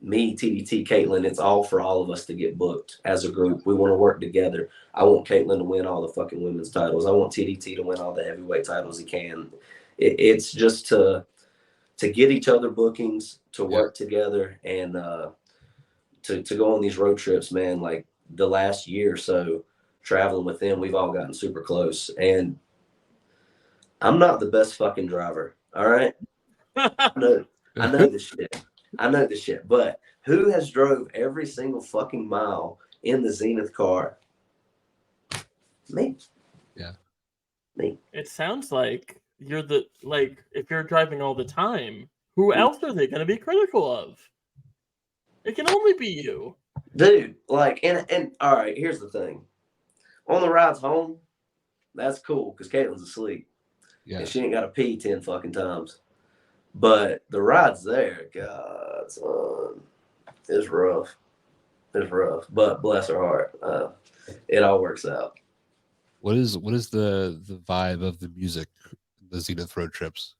Me, TDT, Caitlin, it's all for all of us to get booked as a group. We want to work together. I want Caitlin to win all the fucking women's titles. I want TDT to win all the heavyweight titles he can. It's just to get each other bookings, to work together, and to go on these road trips, man. The last year or so, traveling with them, we've all gotten super close. And I'm not the best fucking driver, all right? I know this shit. I know this shit, but who has drove every single fucking mile in the Zenith car? Me. Yeah. Me. It sounds like you're if you're driving all the time, who else are they going to be critical of? It can only be you. Dude, and all right, here's the thing. On the rides home, that's cool because Caitlin's asleep. Yeah. And she ain't got to pee 10 fucking times. But the rides there, God, son, it's rough. It's rough. But bless her heart, it all works out. What is the vibe of the music, the Zenith road trips?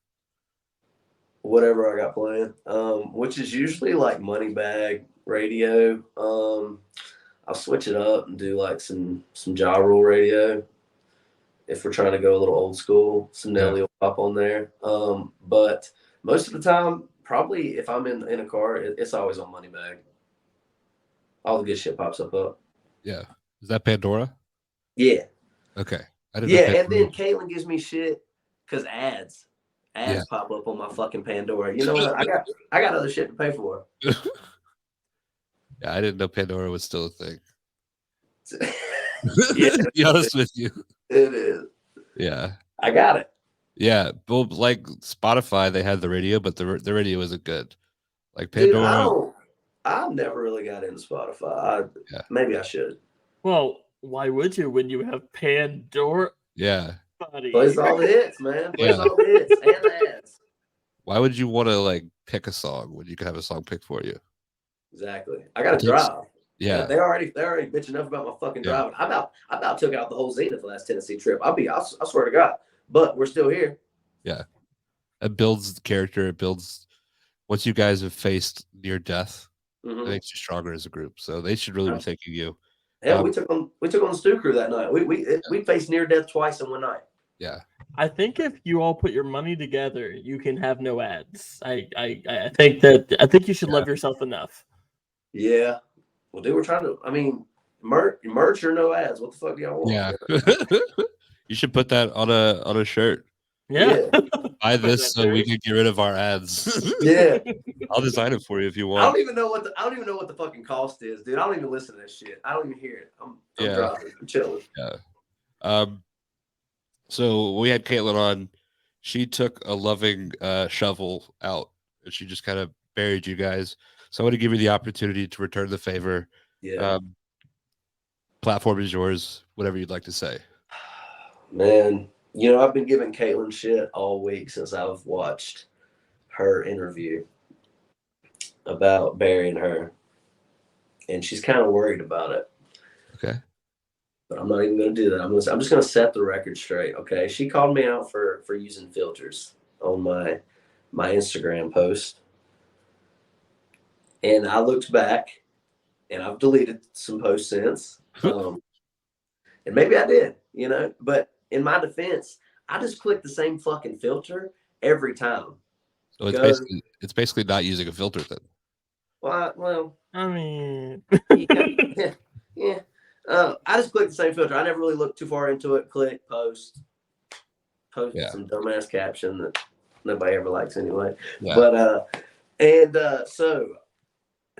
Whatever I got playing, which is usually Moneybag radio. I'll switch it up and do some Ja Rule radio. If we're trying to go a little old school, some Nelly will pop on there. But most of the time, probably if I'm in a car, it's always on Moneybag. All the good shit pops up. Yeah. Is that Pandora? Yeah. Okay. I didn't know Yeah, and Pandora. then Caitlin gives me shit because ads Yeah. pop up on my fucking Pandora. You know what? I got other shit to pay for. Yeah, I didn't know Pandora was still a thing. Yeah, To be honest with you. it is. Yeah. I got it. Yeah. Well, like Spotify, they had the radio, but the radio wasn't good. Like Dude, Pandora. I've never really got into Spotify. Yeah. Maybe I should. Well, why would you when you have Pandora? Yeah. Buddy? Plays all the hits, man. Plays Yeah. all the hits and the ads. Why would you want to like pick a song when you could have a song picked for you? Exactly. I got to It takes- drive. Yeah. They're already bitching enough about my fucking Yeah. driving. I about took out the whole Zenith last Tennessee trip. I swear to God. But we're still here. Yeah. It builds character. It builds once you guys have faced near death, Mhm. it makes you stronger as a group. So they should really be thanking you. Hell, we took on the stew crew that night. We faced near death twice in one night. Yeah. I think if you all put your money together, you can have no ads. I think you should love yourself enough. Yeah. Well, dude, we're trying to. I mean, merch or no ads. What the fuck do y'all want? Yeah. You should put that on a shirt. Yeah. Buy this so we can get rid of our ads. Yeah. I'll design it for you if you I want. don't even know what the fucking cost is, dude. I don't even listen to that shit. I don't even hear it. I'm driving. I'm chilling. Yeah. So we had Caitlin on. She took a loving shovel out and she just kind of buried you guys. So I want to give you the opportunity to return the favor. Yeah. Platform is yours. Whatever you'd like to say. Man, I've been giving Caitlin shit all week since I've watched her interview about burying her. And she's kind of worried about it. Okay. But I'm not even going to do that. I'm just going to set the record straight, okay? She called me out for using filters on my Instagram post. And I looked back, and I've deleted some posts since. And maybe I did, But in my defense, I just click the same fucking filter every time. So it's basically not using a filter then. Well, I mean, yeah. I just click the same filter. I never really looked too far into it. Click, post some dumbass caption that nobody ever likes anyway. Yeah.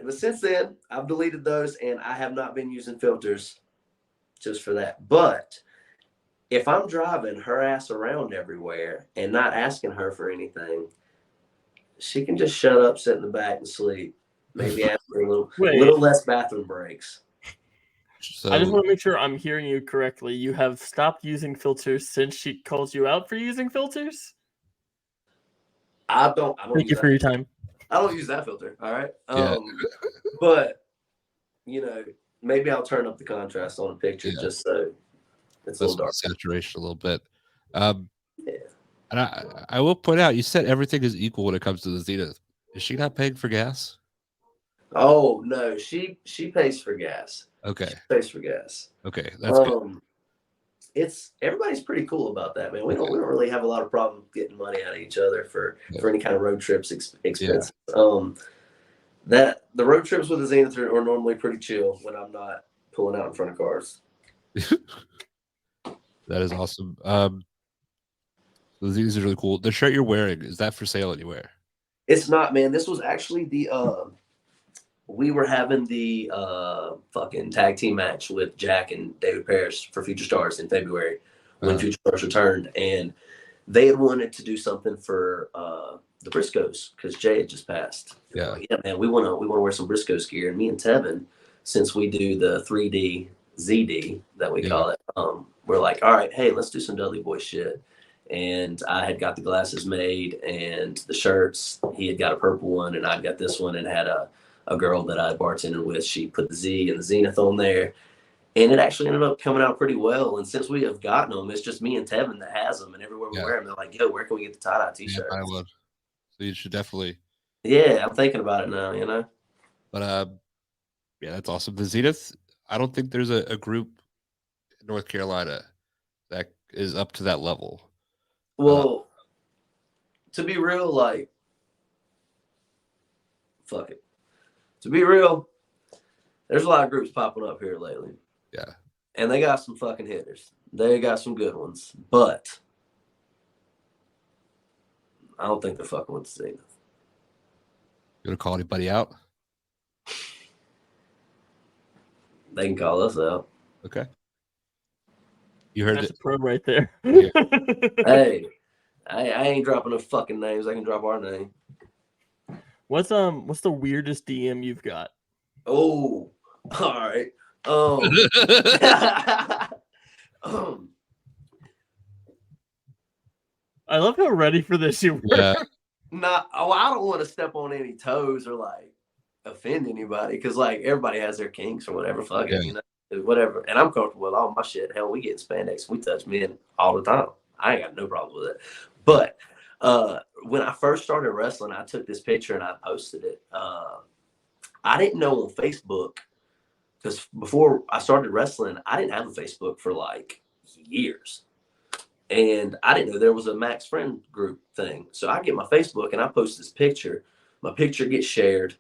But since then, I've deleted those, and I have not been using filters just for that. But if I'm driving her ass around everywhere and not asking her for anything, she can just shut up, sit in the back, and sleep. Maybe after a little less bathroom breaks. So, I just want to make sure I'm hearing you correctly. You have stopped using filters since she calls you out for using filters? I don't. Thank you for your time. I don't use that filter. All right. Yeah. But maybe I'll turn up the contrast on a picture just so it's a little dark. Saturation a little bit. And I will point out, you said everything is equal when it comes to the Zenith. Is she not paying for gas? Oh no, she pays for gas. Okay. She pays for gas. Okay, that's good. Everybody's pretty cool about that, man. We don't really have a lot of problem getting money out of each other for any kind of road trips expenses. That the road trips with the Zenith are normally pretty chill when I'm not pulling out in front of cars. That is awesome. The Zenith is really cool. The shirt you're wearing, is that for sale anywhere? It's not, man. This was actually we were having the fucking tag team match with Jack and David Parrish for Future Stars in February when Future Stars returned, and they had wanted to do something for the Briscoes because Jay had just passed. Yeah, like, yeah, man, we want to wear some Briscoes gear, and me and Tevin, since we do the 3D ZD that we call it, we're like, all right, hey, let's do some Dudley Boy shit. And I had got the glasses made and the shirts. He had got a purple one, and I'd got this one, and had a girl that I bartended with. She put the Z and the Zenith on there, and it actually ended up coming out pretty well. And since we have gotten them, it's just me and Tevin that has them, and everywhere we wear them, they're like, yo, where can we get the tie-dye t-shirts? I would. So you should definitely. Yeah, I'm thinking about it now, But yeah, that's awesome. The Zenith, I don't think there's a group in North Carolina that is up to that level. Well, to be real, like, fuck it. To be real, there's a lot of groups popping up here lately. Yeah. And they got some fucking hitters. They got some good ones. But I don't think they're fucking with Zenith. You gonna call anybody out? They can call us out. Okay. You heard That's it. a pro right there. Yeah. Hey, I ain't dropping no fucking names. I can drop our name. What's the weirdest DM you've got? Oh, all right. I love how ready for this you were. Yeah. I don't want to step on any toes or like offend anybody because like everybody has their kinks or whatever. Fuck it, you know, whatever. And I'm comfortable with all my shit. Hell, we get spandex. We touch men all the time. I ain't got no problem with it. But when I first started wrestling, I took this picture and I posted it. I didn't know on Facebook because before I started wrestling, I didn't have a Facebook for like years. And I didn't know there was a Max Friend group thing. So I get my Facebook and I post this picture. My picture gets shared.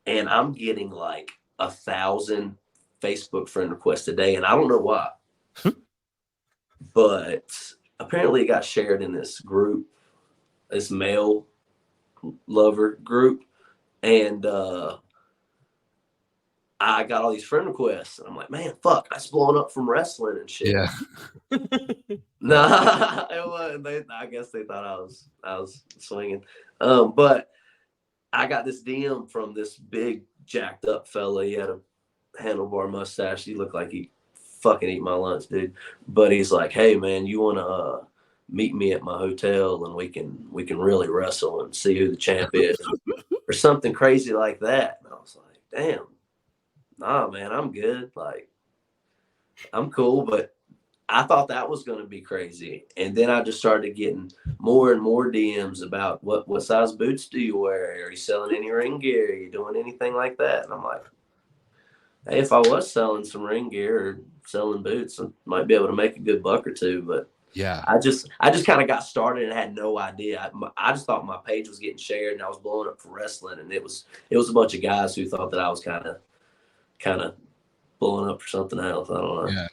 And I'm getting like 1,000 Facebook friend requests a day. And I don't know why. But apparently it got shared in this group, this male lover group. And I got all these friend requests. And I'm like, man, fuck, I was blowing up from wrestling and shit. Yeah. Nah, it wasn't. I guess they thought I was swinging. But I got this DM from this big jacked up fella. He had a handlebar mustache. He looked like he fucking eat my lunch, dude. But he's like, hey man, you want to meet me at my hotel and we can really wrestle and see who the champ is or something crazy like that. And I was like, damn, nah, man, I'm good. Like, I'm cool, but I thought that was going to be crazy. And then I just started getting more and more DMs about what size boots do you wear? Are you selling any ring gear? Are you doing anything like that? And I'm like, hey, if I was selling some ring gear or selling boots, I might be able to make a good buck or two. But Yeah. I just kind of got started and had no idea. I just thought my page was getting shared and I was blowing up for wrestling. And it was a bunch of guys who thought that I was kind of blowing up for something else. I don't know. Yeah.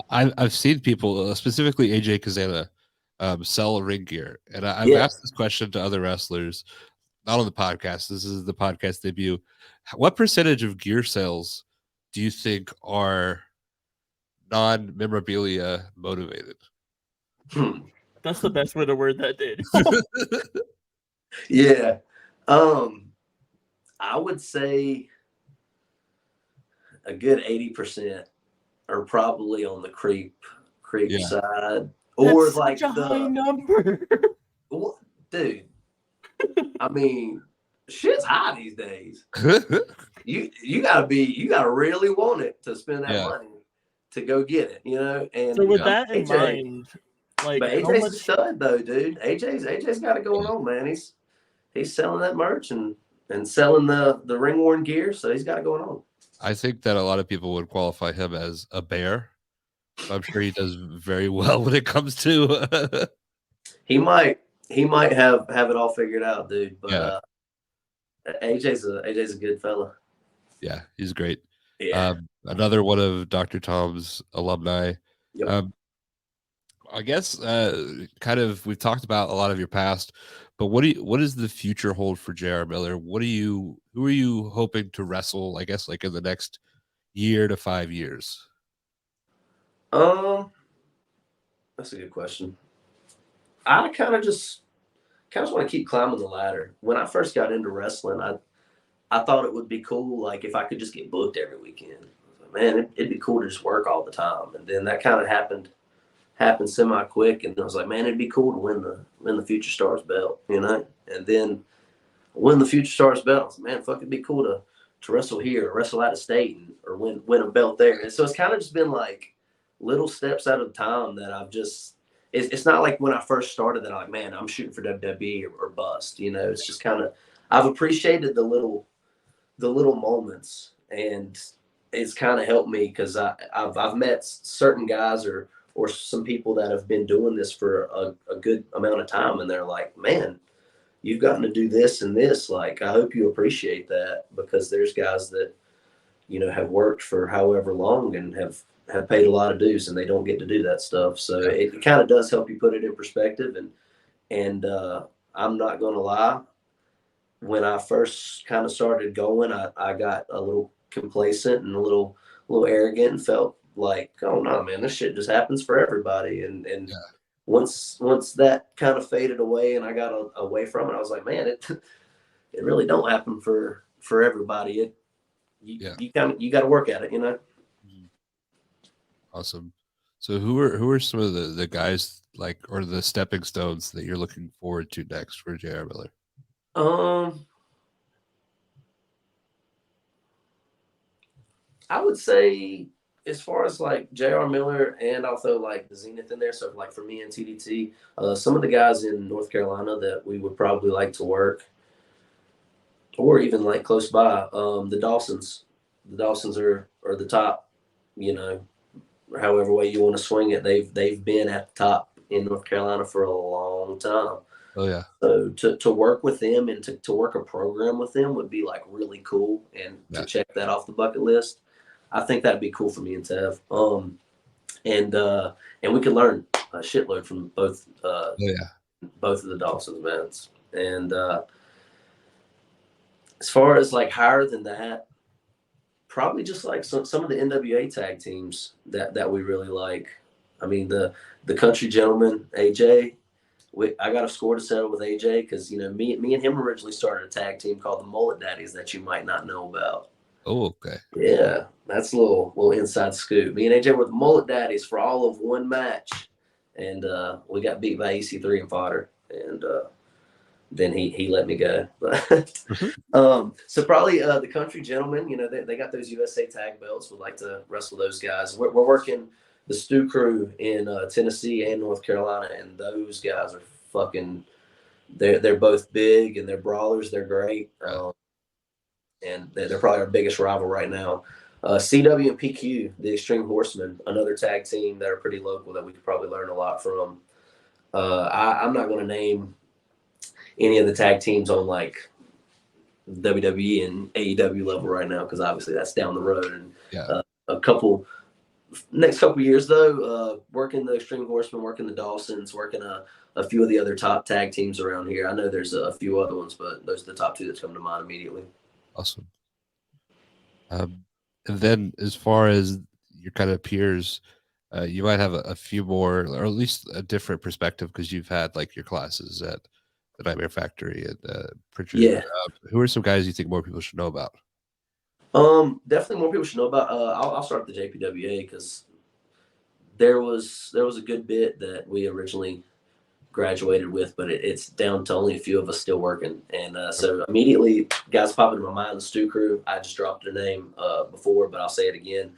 I've seen people, specifically AJ Kazana, sell ring gear, and I've asked this question to other wrestlers, not on the podcast. This is the podcast debut. What percentage of gear sales do you think are non-memorabilia motivated? That's the best way to word that, dude. Yeah, I would say a good 80% are probably on the creep side, or that's like such a high number. Dude. I mean, shit's high these days. You gotta really want it to spend that money to go get it, you know. And so with that in mind, like, but AJ's a stud though, dude. AJ's got it going on, man. He's selling that merch and selling the ring worn gear, so he's got it going on. I think that a lot of people would qualify him as a bear. I'm sure he does very well when it comes to. He might have it all figured out, dude. But AJ's a good fella. Yeah, he's great. Yeah. Another one of Dr. Tom's alumni. Yep. I guess kind of we've talked about a lot of your past, but what does the future hold for JR Miller? Who are you hoping to wrestle, I guess, like in the next year to 5 years? That's a good question. I kind of just want to keep climbing the ladder. When I first got into wrestling, I thought it would be cool, like if I could just get booked every weekend. Man, it'd be cool to just work all the time. And then that kind of happened semi quick, and I was like, man, it'd be cool to win the Future Stars belt, you know. And then win the Future Stars belt, I was like, man, fuck, it'd be cool to wrestle here, or wrestle out of state, or win a belt there. And so it's kind of just been like little steps at a time that I've just. It's not like when I first started that I'm like, man, I'm shooting for WWE or bust, you know. It's just kind of I've appreciated the little moments, and it's kind of helped me because I've met certain guys or some people that have been doing this for a good amount of time, and they're like, man, you've gotten to do this and this. Like, I hope you appreciate that, because there's guys that have worked for however long and have paid a lot of dues, and they don't get to do that stuff. So it kind of does help you put it in perspective. And I'm not going to lie, when I first kind of started going, I got a little complacent and a little arrogant and felt like, oh no, man, this shit just happens for everybody. And once that kind of faded away and I got away from it, I was like, man, it really don't happen for everybody. You got to work at it, Awesome. So who are some of the guys like, or the stepping stones that you're looking forward to next for JR Miller? I would say, as far as like JR Miller, and I'll throw like the Zenith in there. So like for me and TDT, some of the guys in North Carolina that we would probably like to work, or even like close by, the Dawsons. The Dawsons are the top, however way you want to swing it. They've been at the top in North Carolina for a long time. Oh yeah. So to work with them and to work a program with them would be like really cool, and to check that off the bucket list. I think that'd be cool for me and Tev. And we could learn a shitload from both both of the Dawsons, man. And as far as like higher than that, probably just like some of the NWA tag teams that we really like. I mean, the Country Gentleman, AJ. I got a score to settle with AJ because me and him originally started a tag team called the Mullet Daddies that you might not know about. Oh, okay. Yeah, that's a little inside scoop. Me and AJ were the Mullet Daddies for all of one match, and we got beat by EC3 and Fodder, and then he let me go. So probably the Country Gentlemen. They got those USA tag belts. Would like to wrestle those guys. We're working the Stew Crew in Tennessee and North Carolina, and those guys are fucking. They're both big and they're brawlers. They're great. And they're probably our biggest rival right now. CW and PQ, the Extreme Horsemen, another tag team that are pretty local that we could probably learn a lot from. I'm not going to name any of the tag teams on like WWE and AEW level right now because obviously that's down the road. And next couple years though, working the Extreme Horsemen, working the Dawsons, working a few of the other top tag teams around here. I know there's a few other ones, but those are the top two that come to mind immediately. Awesome. And then as far as your kind of peers, you might have a few more, or at least a different perspective because you've had like your classes at the Nightmare Factory and Pritchard. Yeah. Who are some guys you think more people should know about? Definitely more people should know about. I'll start with the JPWA because there was a good bit that we originally graduated with, but it's down to only a few of us still working. And so immediately guys popping in my mind, the Stew Crew. I just dropped their name before, but I'll say it again.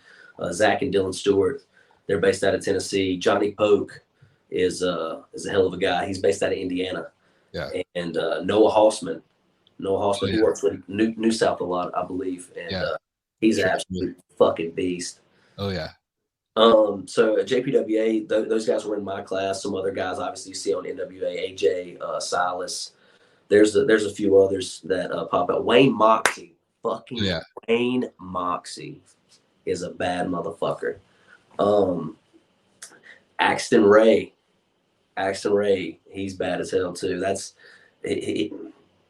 Zach and Dylan Stewart, they're based out of Tennessee. Johnny Polk is a hell of a guy. He's based out of Indiana. Yeah. And Noah Hossman, who works with New South a lot, I believe. And he's an absolute fucking beast. Oh yeah. So at JPWA, those guys were in my class. Some other guys, obviously, you see on NWA, AJ, Silas. There's a few others that pop out. Wayne Moxie, Wayne Moxie is a bad motherfucker. Axton Ray, he's bad as hell too.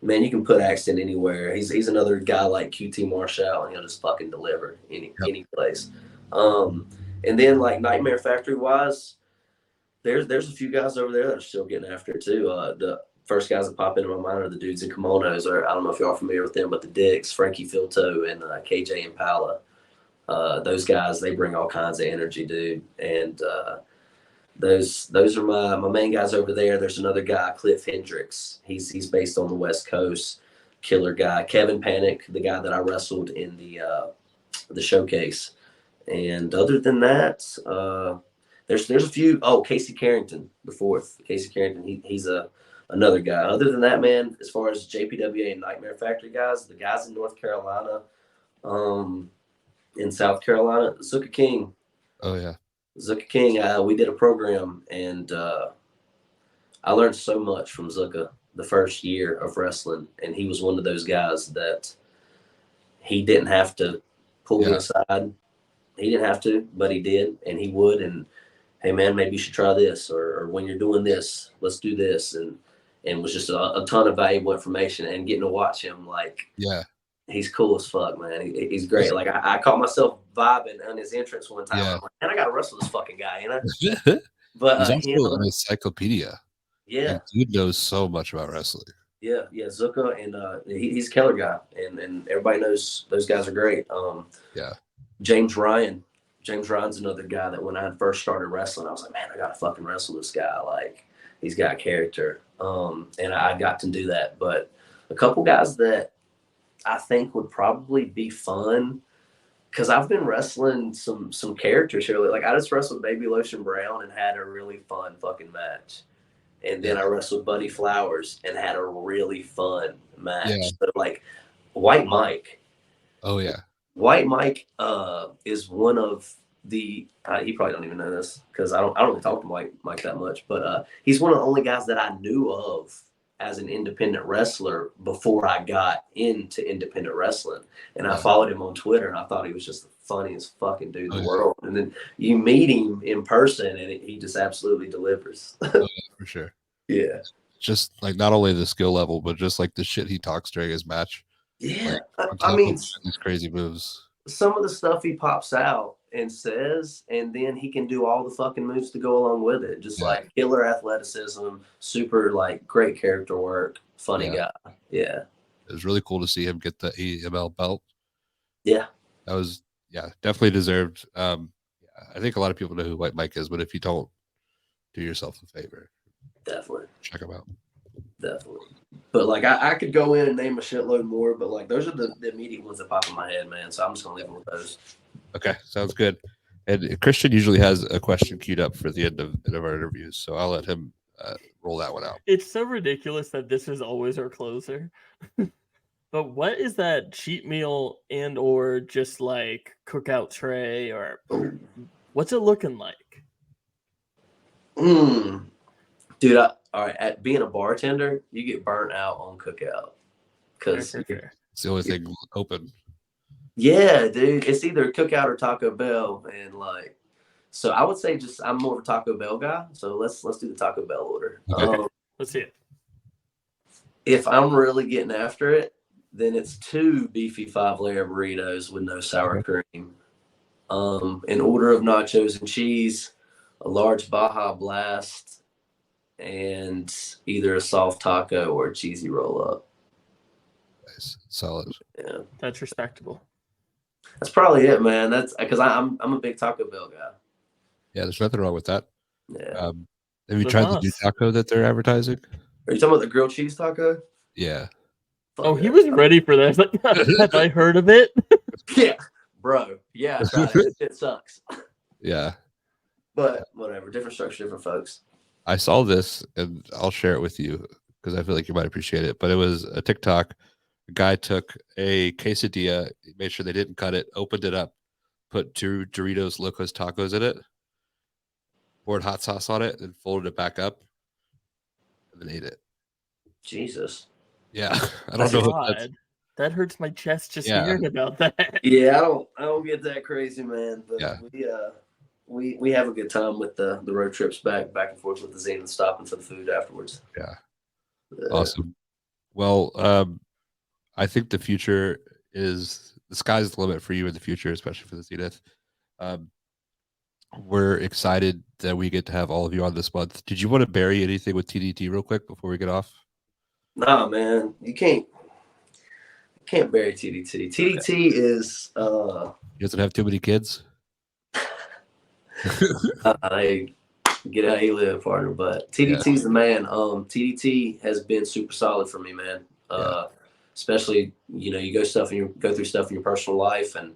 Man, you can put Axton anywhere. He's another guy like QT Marshall, and he'll just fucking deliver any place. And then like Nightmare Factory wise, there's a few guys over there that are still getting after it too. The first guys that pop into my mind are the dudes in kimonos, or I don't know if y'all are familiar with them, but the Dicks, Frankie Filto and KJ Impala. Those guys, they bring all kinds of energy, dude. And those are my main guys over there. There's another guy, Cliff Hendricks. He's based on the West Coast, killer guy. Kevin Panic, the guy that I wrestled in the showcase. And other than that, there's a few. Oh, Casey Carrington, the fourth. Casey Carrington, he's another guy. Other than that, man, as far as JPWA and Nightmare Factory guys, the guys in North Carolina, in South Carolina, Zuka King. Oh yeah, Zuka King. We did a program, and I learned so much from Zuka the first year of wrestling, and he was one of those guys that he didn't have to pulled me aside. He didn't have to, but he did, and he would. And hey, man, maybe you should try this, or when you're doing this, let's do this, and was just a ton of valuable information. And getting to watch him, like, he's cool as fuck, man. He's great. Like I caught myself vibing on his entrance one time. I'm like, man, I gotta wrestle this fucking guy, you know. But he's also an encyclopedia. Yeah, like, dude knows so much about wrestling. Yeah, Zucca, and he's a killer guy, and everybody knows those guys are great. James Ryan's another guy that when I first started wrestling, I was like, man, I gotta fucking wrestle this guy. Like, he's got character, and I got to do that. But a couple guys that I think would probably be fun, because I've been wrestling some characters here. Like, I just wrestled Baby Lotion Brown and had a really fun fucking match. And then I wrestled Buddy Flowers and had a really fun match. Yeah. So, like, White Mike. Oh, yeah. White Mike is one of the he probably don't even know this, because I don't really talk to White Mike that much, but he's one of the only guys that I knew of as an independent wrestler before I got into independent wrestling. And I followed him on Twitter, and I thought he was just the funniest fucking dude in the world. And then you meet him in person, and he just absolutely delivers. For sure. Yeah. Just like not only the skill level, but just like the shit he talks during his match. Yeah. Like, I mean, these crazy moves. Some of the stuff he pops out and says, and then he can do all the fucking moves to go along with it. Just like killer athleticism, super like great character work, funny guy. Yeah. It was really cool to see him get the AEW belt. Yeah. That was definitely deserved. I think a lot of people know who White Mike is, but if you don't, do yourself a favor. Definitely. Check him out. Definitely. But like I could go in and name a shitload more, but like those are the immediate ones that pop in my head, man. So I'm just gonna leave it with those. Okay, sounds good. And Christian usually has a question queued up for the end of our interviews, so I'll let him roll that one out. It's so ridiculous that this is always our closer. But what is that cheat meal and or just like cookout tray, or what's it looking like? Dude, all right. At being a bartender, you get burnt out on cookout because it's the only thing open. Yeah, dude, it's either Cookout or Taco Bell, and like, so I would say I'm more of a Taco Bell guy. So let's do the Taco Bell order. Okay. Let's see it. If I'm really getting after it, then it's 2 beefy 5-layer burritos with no sour cream, an order of nachos and cheese, a large Baja Blast, and either a soft taco or a cheesy roll up. Nice, solid. Yeah, that's respectable. That's probably it, man. That's because I'm a big Taco Bell guy. Yeah, there's nothing wrong with that. Yeah. Have you tried the new taco that they're advertising? Are you talking about the grilled cheese taco? Yeah. Oh, he was ready for that. Like, have I heard of it? Yeah, bro. Yeah, I tried it. It sucks. Yeah. But whatever. Different structure, different folks. I saw this, and I'll share it with you because I feel like you might appreciate it. But it was a TikTok. A guy took a quesadilla, made sure they didn't cut it, opened it up, put 2 Doritos Locos Tacos in it, poured hot sauce on it, and folded it back up, and then ate it. Jesus. Yeah, I don't know. If that hurts my chest just hearing about that. Yeah, I don't get that crazy, man. But we have a good time with the road trips back and forth with the Zenith, stopping for the food afterwards. Yeah. Awesome. Well, I think the future is the sky's the limit for you in the future, especially for the Zenith. We're excited that we get to have all of you on this month. Did you want to bury anything with TDT real quick before we get off? Nah, man, you can't bury TDT. TDT is he doesn't have too many kids. I get how you live, partner. But TDT's the man. TDT has been super solid for me, man. Especially, you go through stuff in your personal life, and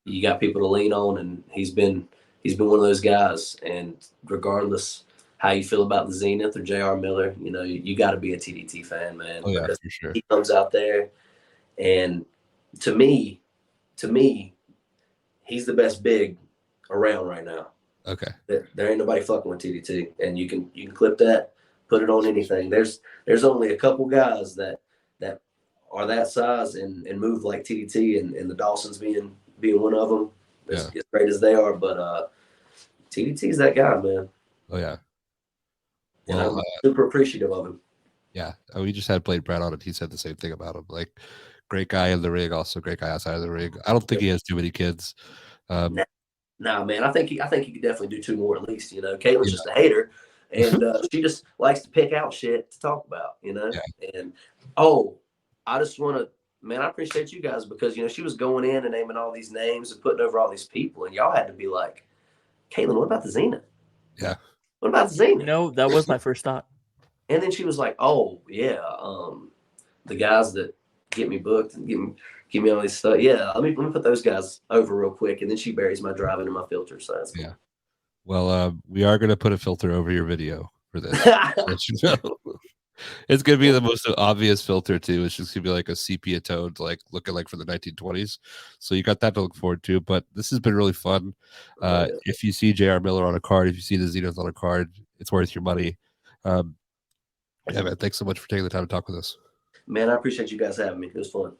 you got people to lean on, and he's been one of those guys. And regardless how you feel about the Zenith or JR Miller, you got to be a TDT fan, man. Oh yeah, for sure. He comes out there, and to me, he's the best big around right now. Okay. There ain't nobody fucking with TDT, and you can clip that, put it on anything. There's only a couple guys that are that size and move like TDT, and the Dawsons being being one of them. As great as they are, but TDT's that guy, man. Oh yeah. And Well, I'm super appreciative of him. Yeah, we just had Blade Brad on it. He said the same thing about him. Like, great guy in the ring, also great guy outside of the ring. I don't think he has too many kids. Nah, man. I think he could definitely do 2 more at least. You know, Caitlin's just a hater, and she just likes to pick out shit to talk about. You know, and I just want to, man. I appreciate you guys because she was going in and naming all these names and putting over all these people, and y'all had to be like, Caitlin, what about the Zenith? Yeah. What about the Zenith? That was my first thought. And then she was like, "Oh yeah, the guys that get me booked and give me all this stuff. Yeah, let me put those guys over real quick." And then she buries my drive into my filter. So that's cool. Well, we are gonna put a filter over your video for this. It's gonna be the most obvious filter too. It's just gonna be like a sepia tone, like looking like from the 1920s. So you got that to look forward to. But this has been really fun. If you see JR Miller on a card, if you see the Zenith on a card, it's worth your money. Yeah, man, thanks so much for taking the time to talk with us. Man, I appreciate you guys having me. It was fun.